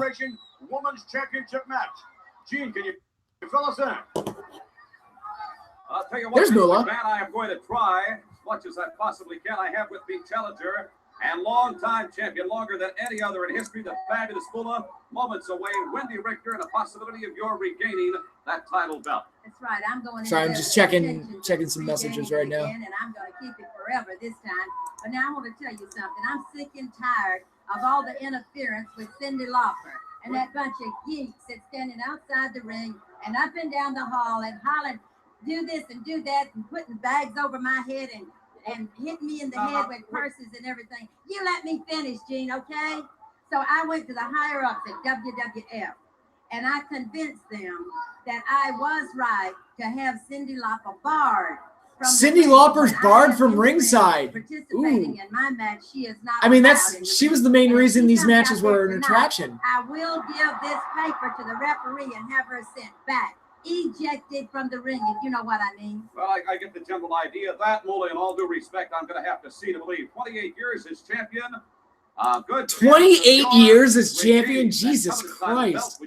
Women's Championship match. Gene, can you fill us in? I'll tell you what, there's Moolah. Man, I am going to try as much as I possibly can. I have with me challenger and longtime champion, longer than any other in history, the Fabulous Moolah. Moments away, Wendy Richter, and a possibility of your regaining that title belt. That's right. I'm going. Sorry, I'm just checking some messages right now. And I'm going to keep it forever this time. But now I want to tell you something. I'm sick and tired of all the interference with Cyndi Lauper and that bunch of geeks that's standing outside the ring and up and down the hall and hollering, do this and do that, and putting bags over my head and hitting me in the head with purses and everything. You let me finish, Gene, okay? So I went to the higher ups at WWF, and I convinced them that I was right to have Cyndi Lauper barred. Cyndi Lauper's barred from ringside. Participating in my match, she is not. I mean, she was the main reason these matches were an attraction. I will give this paper to the referee and have her sent back ejected from the ring, if you know what I mean. Well, I get the general idea of that, Moolah. In all due respect, I'm going to have to see to believe. 28 years as champion. Good. 28 years as champion? Jesus Christ.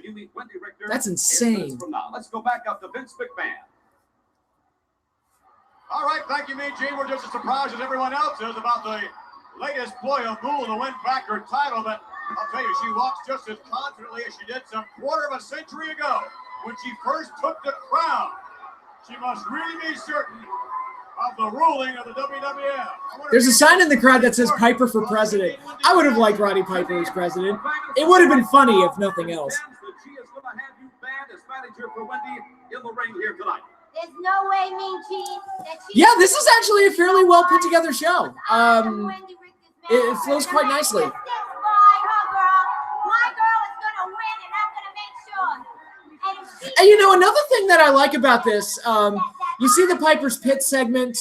That's insane. From now. Let's go back up to Vince McMahon. All right, thank you, Mean Gene. We're just as surprised as everyone else is about the latest ploy of Moolah to win back her title, but I'll tell you, she walks just as confidently as she did some quarter of a century ago when she first took the crown. She must really be certain of the ruling of the WWF. There's a sign in the crowd that says Piper for president. I would have liked Roddy Piper as president. It would have been funny if nothing else. She is going to have you banned as manager for Wendy in the ring here tonight. There's no way, Mean Gene, that she... Yeah, this is actually a fairly well put together show. It flows quite nicely. My girl is going to win, and I'm going to make sure. And you know, another thing that I like about this, you see the Piper's Pit segment,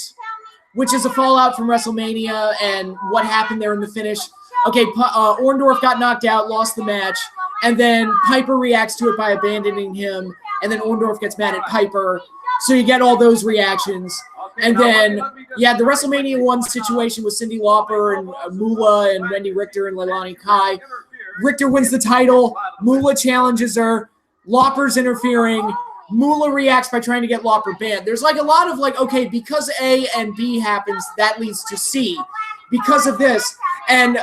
which is a fallout from WrestleMania and what happened there in the finish. Okay, Orndorff got knocked out, lost the match, and then Piper reacts to it by abandoning him, and then Orndorff gets mad at Piper. So you get all those reactions. And then, yeah, the WrestleMania 1 situation with Cyndi Lauper and Moolah and Wendy Richter and Leilani Kai. Richter wins the title. Moolah challenges her. Lauper's interfering. Moolah reacts by trying to get Lauper banned. There's like a lot of like, okay, because A and B happens, that leads to C. Because of this. And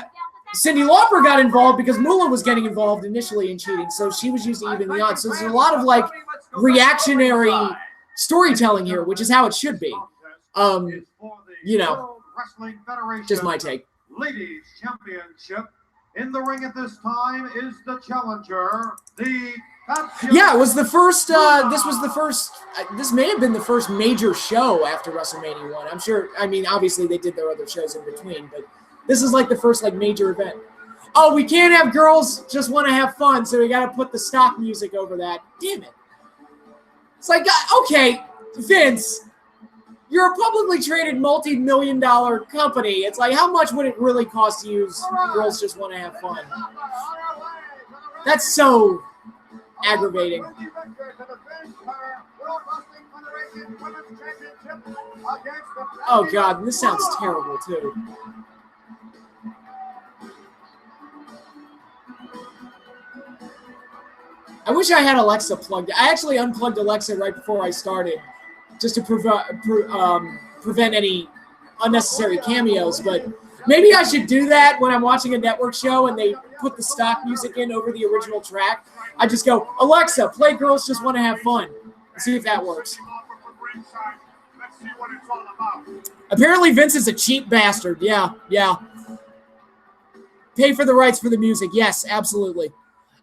Cyndi Lauper got involved because Moolah was getting involved initially in cheating. So she was using even the odds. So there's a lot of like reactionary storytelling here, which is how it should be. You know, just my take. Ladies Championship. In the ring at this time is the challenger, the Yeah, it was the first, this may have been the first major show after WrestleMania 1. I'm sure, I mean, obviously they did their other shows in between, but this is like the first like major event. Oh, we can't have girls just want to have fun, so we got to put the stock music over that. Damn it. It's like, okay, Vince, you're a publicly traded multi-million-dollar company. It's like, how much would it really cost to use girls just want to have fun? That's so aggravating. Oh, God, this sounds terrible, too. I wish I had Alexa plugged. I actually unplugged Alexa right before I started, just to prevent any unnecessary cameos. But maybe I should do that when I'm watching a network show and they put the stock music in over the original track. I just go, Alexa, play Girls Just Want to Have Fun. See if that works. Apparently Vince is a cheap bastard. Yeah. Pay for the rights for the music. Yes, absolutely.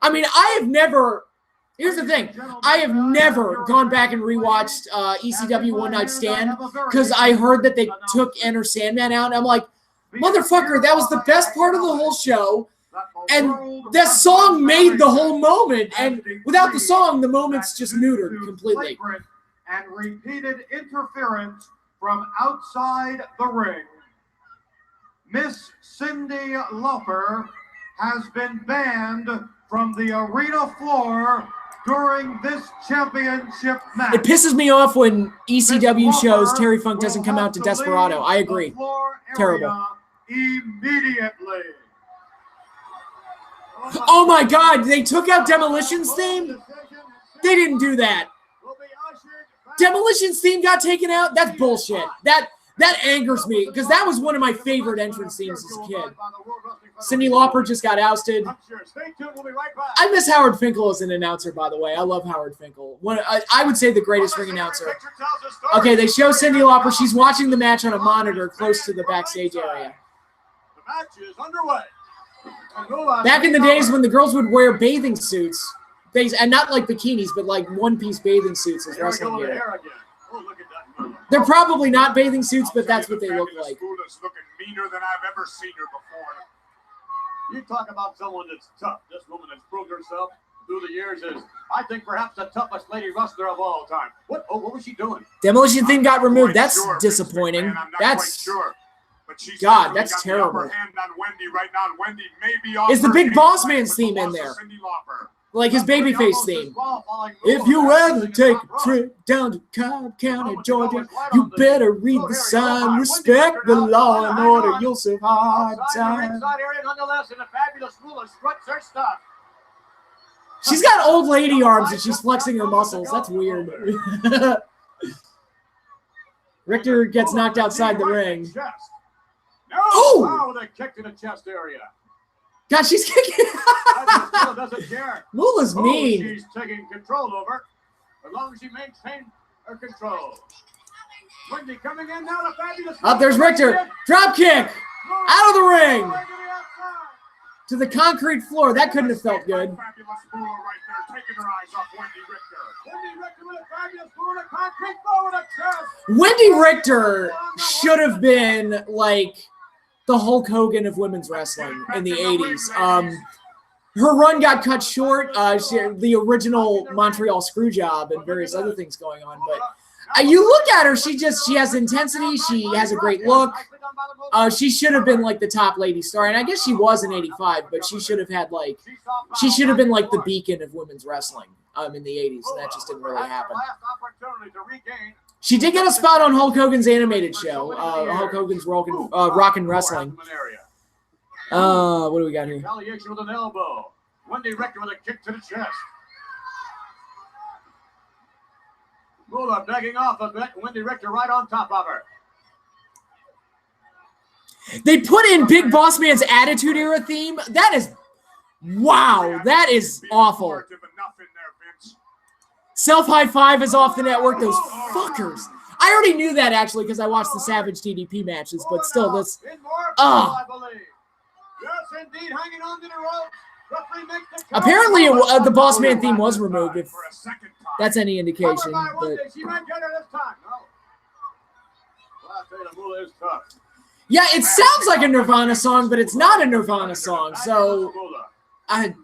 I mean, I have never... Here's the thing. I have never gone back and rewatched ECW One Night Stand because I heard that they took Enter Sandman out. And I'm like, motherfucker, that was the best part of the whole show. And that song made the whole moment. And without the song, the moment's just neutered completely. And repeated interference from outside the ring. Miss Cyndi Lauper has been banned from the arena floor during this championship match. It pisses me off when ECW shows Terry Funk doesn't come out to Desperado. I agree. Terrible. Immediately. Oh my God, they took out Demolition's theme? They didn't do that. Demolition's theme got taken out? That's bullshit. That angers me because that was one of my favorite entrance themes as a kid. Cyndi Lauper just got ousted. I miss Howard Finkel as an announcer, by the way. I love Howard Finkel. I would say the greatest ring announcer. Okay, they show Cyndi Lauper. She's watching the match on a monitor close to the backstage area. The match is underway. Back in the days when the girls would wear bathing suits, and not like bikinis, but like one-piece bathing suits as wrestling gear. They're probably not bathing suits, but that's what they look like. Looking meaner than I've ever seen her before. You talk about someone that's tough. This woman has proved herself through the years as, I think, perhaps the toughest lady wrestler of all time. What was she doing? Demolition thing got removed. That's disappointing. That's God. That's terrible. Is the Big Boss Man's theme in there? like his babyface theme. If you ever take a trip down to Cobb County, Georgia, you better read the sign, respect the law and order, you'll survive hard time. She's got old lady arms and she's flexing her muscles. That's weird. Richter gets knocked outside the ring. Oh! With a kick to the chest area. God, she's kicking. Doesn't care. Moolah's mean. She's taking control over, as long as she maintains her control. Wendy coming in now. The fabulous. Up there's Richter. Drop kick. Out of the ring. To the concrete floor. That couldn't have felt good. Fabulous Moolah right there, taking her eyes off Wendy Richter. Wendy Richter with a fabulous move to concrete floor with a chest. Wendy Richter should have been like the Hulk Hogan of women's wrestling in the 80s. Her run got cut short. The original Montreal Screwjob and various other things going on. But you look at her, she has intensity. She has a great look. She should have been like the top lady star. And I guess she was in 85, but she should have been like the beacon of women's wrestling in the 80s. And that just didn't really happen. She did get a spot on Hulk Hogan's animated show, Hulk Hogan's Rockin' Wrestling. What do we got here? Retaliation with an elbow. Wendy Richter with a kick to the chest. Moolah begging off a bit. Wendy Richter right on top of her. They put in Big Boss Man's Attitude Era theme. That is, wow, that is awful. Self High Five is off the network. Those fuckers. I already knew that actually because I watched the Savage DDP matches, but still, this. Yes, indeed, hanging on to the rope. Apparently, the Boss Man theme was removed. If that's any indication, but yeah, it sounds like a Nirvana song, but it's not a Nirvana song. So, God.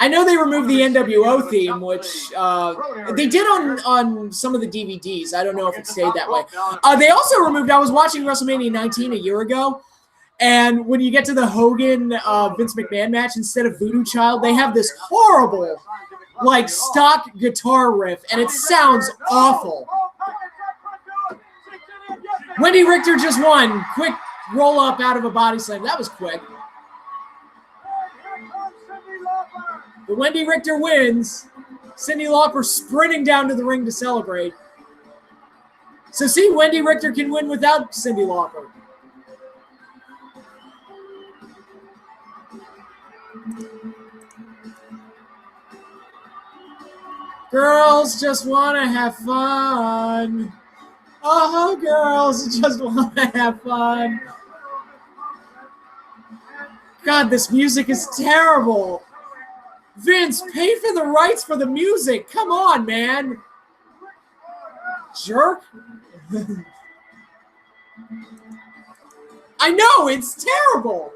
I know they removed the NWO theme, which they did on some of the DVDs. I don't know if it stayed that way. They also removed, I was watching WrestleMania 19 a year ago, and when you get to the Hogan Vince McMahon match, instead of Voodoo Child, they have this horrible, like, stock guitar riff, and it sounds awful. Wendy Richter just won. Quick roll up out of a body slam. That was quick. But Wendy Richter wins. Cyndi Lauper sprinting down to the ring to celebrate. So see, Wendy Richter can win without Cyndi Lauper. Girls just want to have fun. Oh, girls just want to have fun. God, this music is terrible. Vince, pay for the rights for the music. Come on, man. Jerk. I know, it's terrible.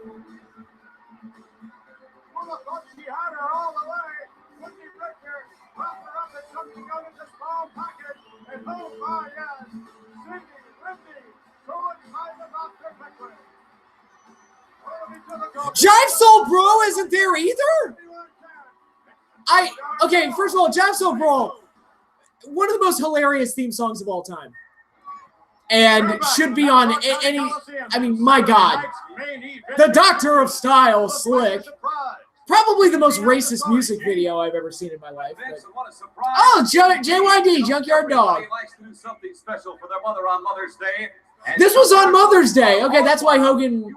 Jive Soul Bro isn't there either? Okay, first of all, Jive Soul Bro, one of the most hilarious theme songs of all time. And should be on any, I mean, my God. The Doctor of Style, Slick. Probably the most racist music video I've ever seen in my life. But... Oh, JYD, Junkyard Dog. This was on Mother's Day. Okay, that's why Hogan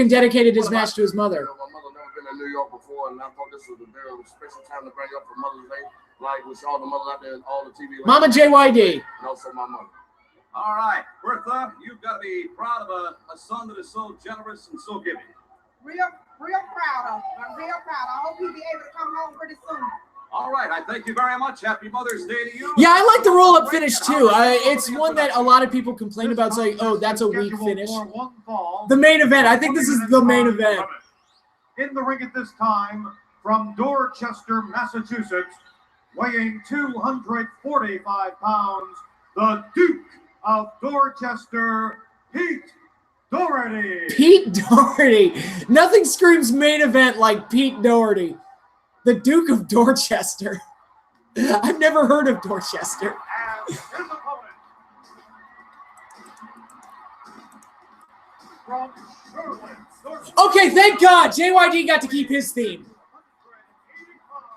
dedicated his match to his mother. My mother never been in New York before, and I thought this was a very special time to bring up for Mother's Day. Like with all the mothers out there, all the TV. Mama JYD. And also my mother. All right, Bertha, you've got to be proud of a son that is so generous and so giving. Real proud of him. I'm real proud. I hope he'll be able to come home pretty soon. All right, I thank you very much. Happy Mother's Day to you. Yeah, I like the roll-up finish, too. It's one that a lot of people complain about, saying, oh, that's a weak finish. The main event. I think this is the main event. In the ring at this time, from Dorchester, Massachusetts, weighing 245 pounds, the Duke of Dorchester, Pete Doherty. Doherty. Pete Doherty. Nothing screams main event like Pete Doherty, the Duke of Dorchester. I've never heard of Dorchester. And his opponent from Charlotte, North Okay, thank God. JYD got to keep his theme.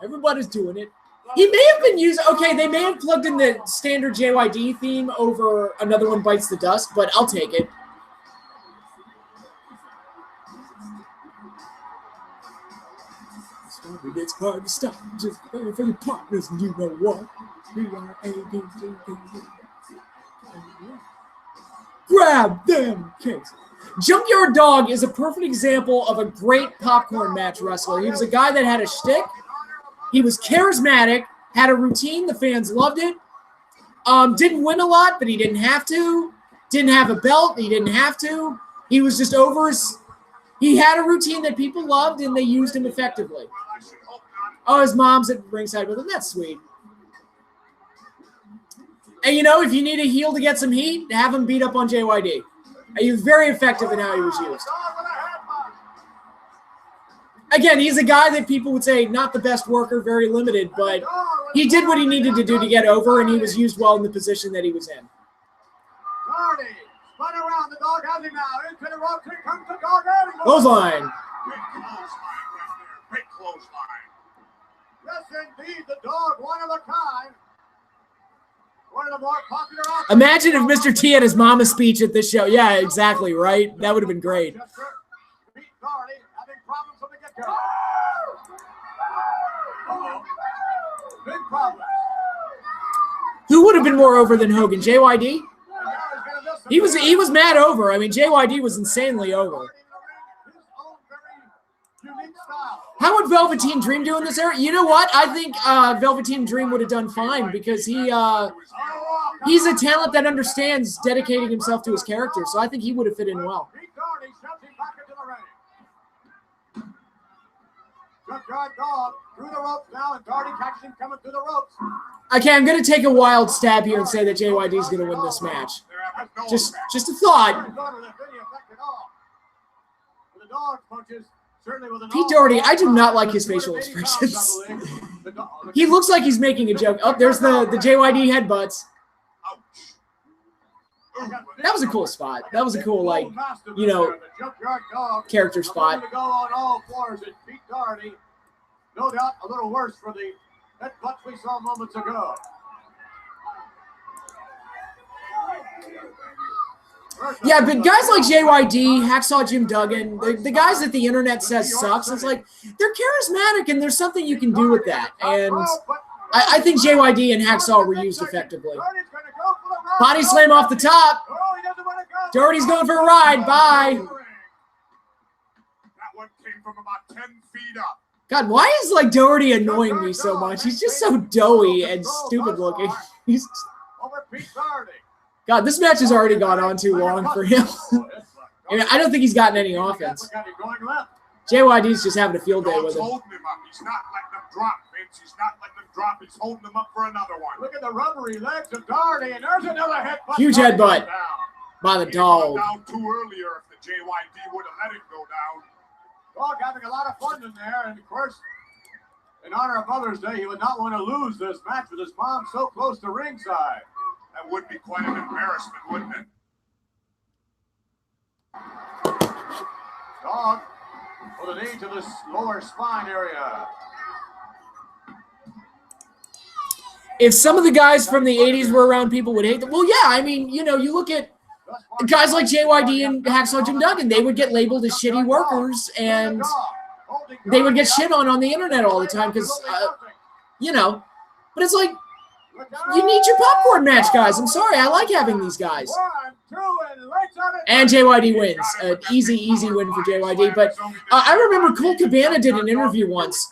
Everybody's doing it. He may have been using, okay, they may have plugged in the standard JYD theme over Another One Bites the Dust, but I'll take it. It's hard to stop, just playing for your partners, and you know what? Grab them kicks. Junkyard Dog is a perfect example of a great popcorn match wrestler. He was a guy that had a shtick. He was charismatic, had a routine. The fans loved it. Didn't win a lot, but he didn't have to. Didn't have a belt. He didn't have to. He was just over his... He had a routine that people loved, and they used him effectively. Oh, his mom's at ringside with him. That's sweet. And, you know, if you need a heel to get some heat, have him beat up on JYD. He was very effective in how he was used. Again, he's a guy that people would say not the best worker, very limited, but he did what he needed to do to get over, and he was used well in the position that he was in. Hardy, spun around, the dog has him now, into the rope, here comes the dog, Clothesline. Big clothesline right there, big clothesline. Yes, indeed, the dog, one of a kind. One of the more popular options. Imagine if Mr. T had his mama speech at this show. Yeah, exactly, right? That would have been great. Pete Hardy having problems from the get-go. Big problems. Who would have been more over than Hogan? JYD? He was mad over. I mean, JYD was insanely over. How would Velveteen Dream do in this era? You know what? I think Velveteen Dream would have done fine because he's a talent that understands dedicating himself to his character. So I think he would have fit in well. Junkyard Dog through the ropes now, and Darty catches him coming through the ropes. Okay, I'm going to take a wild stab here and say that JYD is going to win this match. Just a thought. Pete Doherty, I do not like his facial expressions. He looks like he's making a joke. Oh, there's the JYD headbutts. That was a cool spot. That was a cool, like, you know, character spot. To go on all fours, and Pete Doherty, no doubt a little worse for the headbutts we saw moments ago. Yeah, but guys like JYD, Hacksaw Jim Duggan, the guys that the internet says sucks, it's like, they're charismatic and there's something you can do with that. And I think JYD and Hacksaw were used effectively. Body slam off the top. Doherty's going for a ride. Bye. That one came from about 10 feet up. God, why is like Doherty annoying me so much? He's just so doughy and stupid looking. He's... God, this match has already gone on too long for him. I mean, I don't think he's gotten any offense. JYD's just having a field day with him. Holding him up. He's not letting him drop, Vince. He's not letting him drop. He's holding him up for another one. Look at the rubbery legs of Doherty, and there's another headbutt. Huge headbutt by the dog. Down too earlier if the JYD would have let it go down. Dog having a lot of fun in there, and of course, in honor of Mother's Day, he would not want to lose this match with his mom so close to ringside. That would be quite an embarrassment, wouldn't it? Dog with a knee to this lower spine area. If some of the guys from the 80s were around, people would hate them. Well, yeah, I mean, you know, you look at guys like JYD and Hacksaw Jim Duggan, they would get labeled as shitty workers, and they would get shit on the internet all the time because, you know, but it's like, you need your popcorn match, guys. I'm sorry. I like having these guys. And JYD wins. An easy win for JYD. But I remember Colt Cabana did an interview once,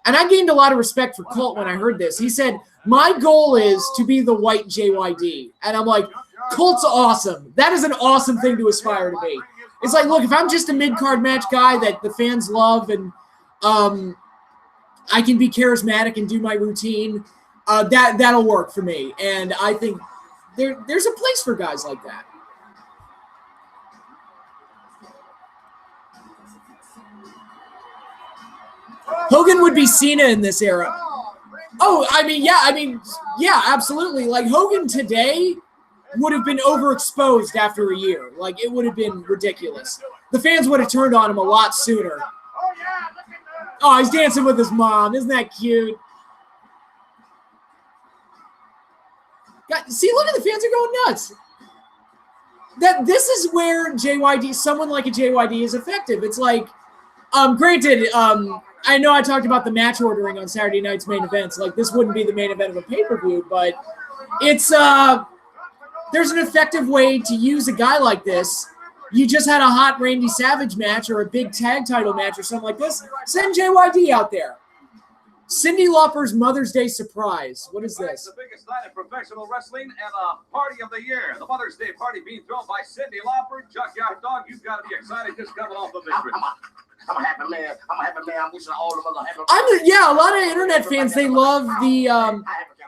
and I gained a lot of respect for Colt when I heard this. He said, my goal is to be the white JYD. And I'm like, Colt's awesome. That is an awesome thing to aspire to be. It's like, look, if I'm just a mid-card match guy that the fans love and I can be charismatic and do my routine, that'll work for me. And I think there's a place for guys like that. Hogan would be Cena in this era. Oh, yeah, absolutely. Like, Hogan today would have been overexposed after a year. Like, it would have been ridiculous. The fans would have turned on him a lot sooner. Oh, he's dancing with his mom. Isn't that cute? God, see, look at the fans are going nuts. This is where someone like a JYD is effective. It's like, granted, I know I talked about the match ordering on Saturday night's main events. Like, this wouldn't be the main event of a pay-per-view, but it's there's an effective way to use a guy like this. You just had a hot Randy Savage match or a big tag title match or something like this. Send JYD out there. Cyndi Lauper's Mother's Day surprise. What is this? The biggest night of professional wrestling and a party of the year. The Mother's Day party being thrown by Cyndi Lauper. Junkyard Dog, you've got to be excited just coming off the victory. I'm a happy man. I'm wishing all the mother happy. Yeah, a lot of internet fans, they love the.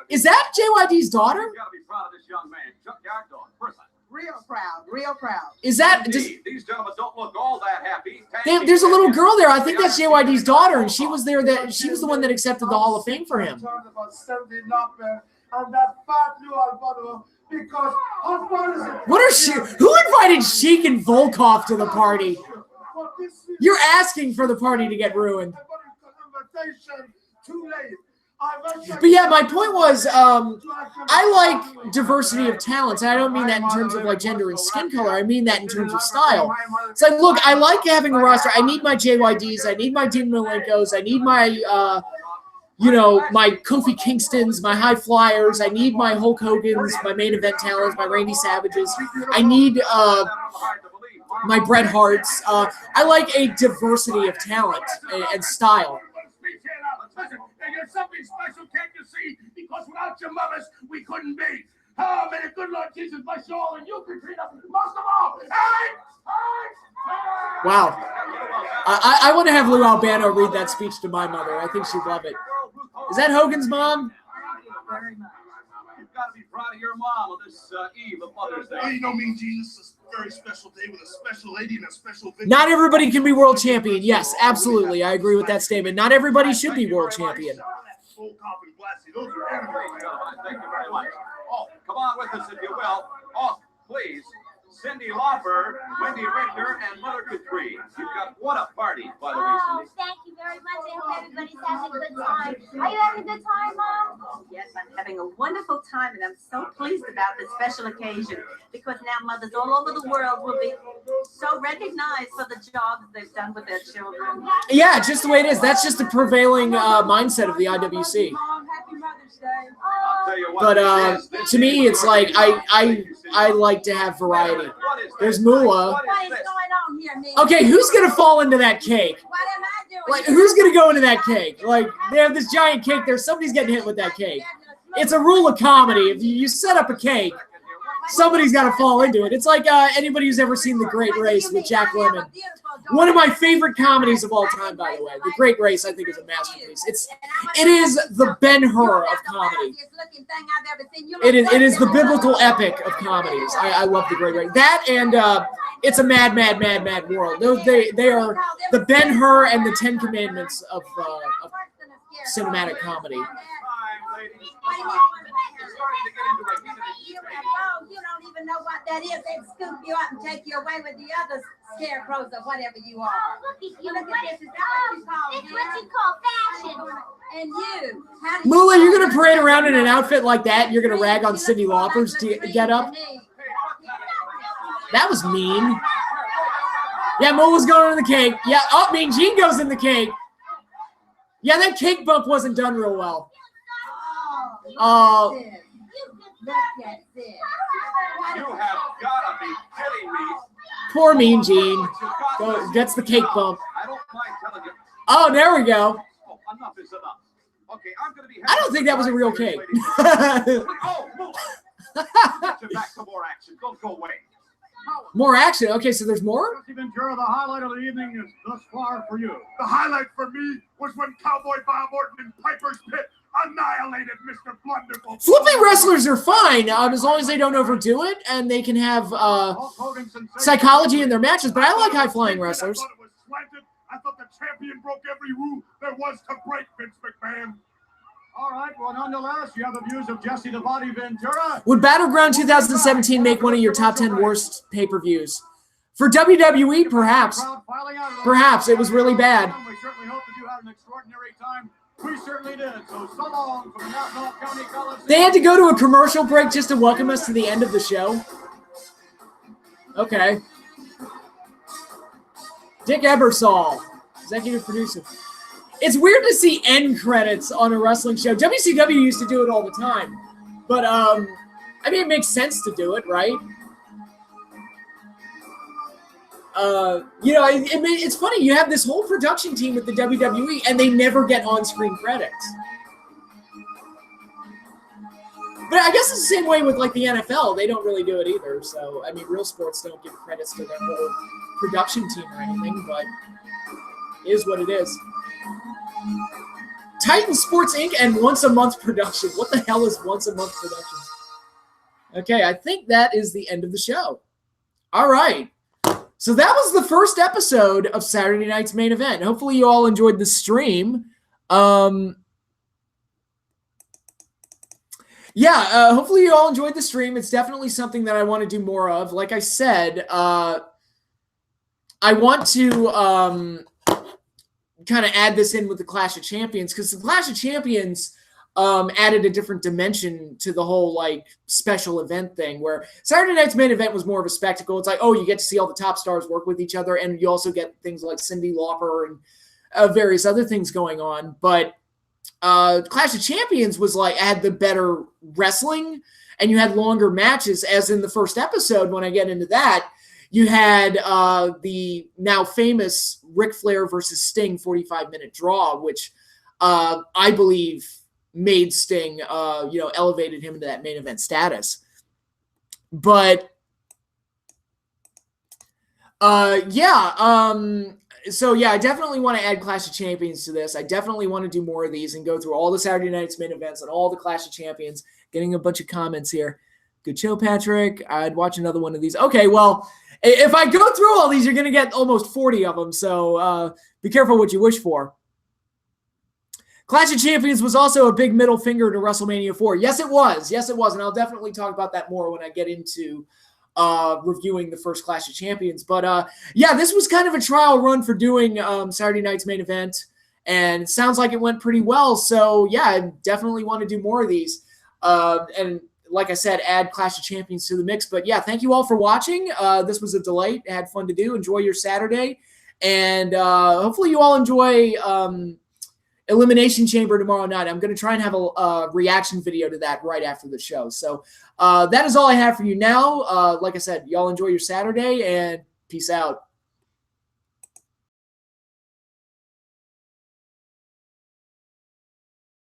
Is that JYD's daughter? You've got to be proud of this young man. Junkyard Dog, person. Real proud, real proud. Is that? These gentlemen don't look all that happy. There's a little girl there. I think that's JYD's daughter, and she was there. She was the one that accepted the Hall of Fame for him. What are she? Who invited Sheik and Volkov to the party? You're asking for the party to get ruined. But yeah, my point was, I like diversity of talents. And I don't mean that in terms of like gender and skin color. I mean that in terms of style. It's like, look, I like having a roster. I need my JYDs. I need my Dean Malenkos. I need my, my Kofi Kingstons, my High Flyers. I need my Hulk Hogans, my main event talents, my Randy Savages. I need my Bret Harts. I like a diversity of talent and style. And you're something special, can't you see? Because without your mothers, we couldn't be. Oh, may the good Lord Jesus bless you all, and you, Katrina, most of all. Wow. I want to have Lou Albano read that speech to my mother. I think she'd love it. Is that Hogan's mom? Very much. You've got to be proud of your mom on this eve of Mother's Day. Well, you know, Mean Gene, this is a very special day with a special lady and a special video. Not everybody can be world champion. Yes, absolutely. I agree with that statement. Not everybody should be world champion. Thank you very much. Oh, come on with us if you will. Oh, please. Cyndi Lauper, Wendy Richter, and Mother Capri. You've got what a party, by the way, Cyndi. Thank you very much. I hope everybody's having a good time. Are you having a good time, Mom? Oh, yes, I'm having a wonderful time, and I'm so pleased about this special occasion because now mothers all over the world will be so recognized for the jobs they've done with their children. Yeah, just the way it is. That's just the prevailing mindset of the IWC. Mom, happy Mother's Day. I'll tell you what, But to me, it's like I like to have variety. There's Moolah. What is going on here, Mia? Okay, who's gonna fall into that cake? What am I doing? Like, who's gonna go into that cake? Like, they have this giant cake there. Somebody's getting hit with that cake. It's a rule of comedy. If you set up a cake, somebody's got to fall into it. It's like anybody who's ever seen The Great Race with Jack Lemmon. One of my favorite comedies of all time, by the way. The Great Race, I think, is a masterpiece. It is the Ben-Hur of comedy. It is the biblical epic of comedies. I love The Great Race. That and It's a Mad, Mad, Mad, Mad World. They are the Ben-Hur and the Ten Commandments of cinematic comedy. You don't even know what that is. They scoop you up and take you away with the other scarecrows or whatever you are. Oh, look at you. Look at this. Is that what you call it? It's what you call fashion. And you. How do you Moolah, you're going to parade around in an outfit like that and you're going to rag on Cyndi Lauper's get up? That was mean. Yeah, Moolah's going in the cake. Yeah, Mean Gene goes in the cake. Yeah, that cake bump wasn't done real well. Look at this. You have got to be kidding me. Poor Mean Gene. Gets the cake bump. I don't mind telling you. Oh, there we go. Oh, enough is enough. Okay, I'm going to be. I don't think that was a real cake. Oh, move. Get you back to more action. Don't go away. More action. Okay, so there's more? Ventura, the highlight of the evening is thus far for you. The highlight for me was when Cowboy Bob Orton in Piper's Pit annihilated Mr. Blunderbull. Flipping wrestlers are fine as long as they don't overdo it and they can have psychology in their matches, but I like high-flying wrestlers. I champion broke every rule there was to break, Vince McMahon. All right, well, nonetheless, you have the views of Jesse the Body Ventura. Would Battleground 2017 make one of your top 10 worst pay-per-views? For WWE, perhaps. Perhaps. It was really bad. We certainly hope that you had an extraordinary time. We certainly did. So long from the National County Coliseum. They had to go to a commercial break just to welcome us to the end of the show. Okay. Dick Ebersol, executive producer. It's weird to see end credits on a wrestling show. WCW used to do it all the time. But, I mean, it makes sense to do it, right? It's funny. You have this whole production team with the WWE, and they never get on-screen credits. But I guess it's the same way with, like, the NFL. They don't really do it either. So, I mean, real sports don't give credits to their whole production team or anything, but it is what it is. Titan Sports Inc. and Once a Month Production. What the hell is Once a Month Production? Okay, I think that is the end of the show. All right. So that was the first episode of Saturday night's main event. Hopefully you all enjoyed the stream. Hopefully you all enjoyed the stream. It's definitely something that I want to do more of. Like I said, I want to kind of add this in with the Clash of Champions, because the Clash of Champions added a different dimension to the whole like special event thing, where Saturday night's main event was more of a spectacle. It's like, oh, you get to see all the top stars work with each other, and you also get things like Cyndi Lauper and various other things going on. But Clash of Champions was like, had the better wrestling, and you had longer matches, as in the first episode. When I get into that, you had the now famous Ric Flair versus Sting 45-minute draw, which I believe made Sting, elevated him into that main event status. But I definitely want to add Clash of Champions to this. I definitely want to do more of these and go through all the Saturday night's main events and all the Clash of Champions. Getting a bunch of comments here. Good show, Patrick. I'd watch another one of these. Okay, well, if I go through all these, you're going to get almost 40 of them, so be careful what you wish for. Clash of Champions was also a big middle finger to WrestleMania 4. Yes, it was. Yes, it was, and I'll definitely talk about that more when I get into reviewing the first Clash of Champions. But, this was kind of a trial run for doing Saturday night's main event, and it sounds like it went pretty well. So, yeah, I definitely want to do more of these. And like I said, add Clash of Champions to the mix. But, yeah, thank you all for watching. This was a delight. I had fun to do. Enjoy your Saturday. And hopefully you all enjoy Elimination Chamber tomorrow night. I'm going to try and have a reaction video to that right after the show. So that is all I have for you now. Like I said, y'all enjoy your Saturday, and peace out.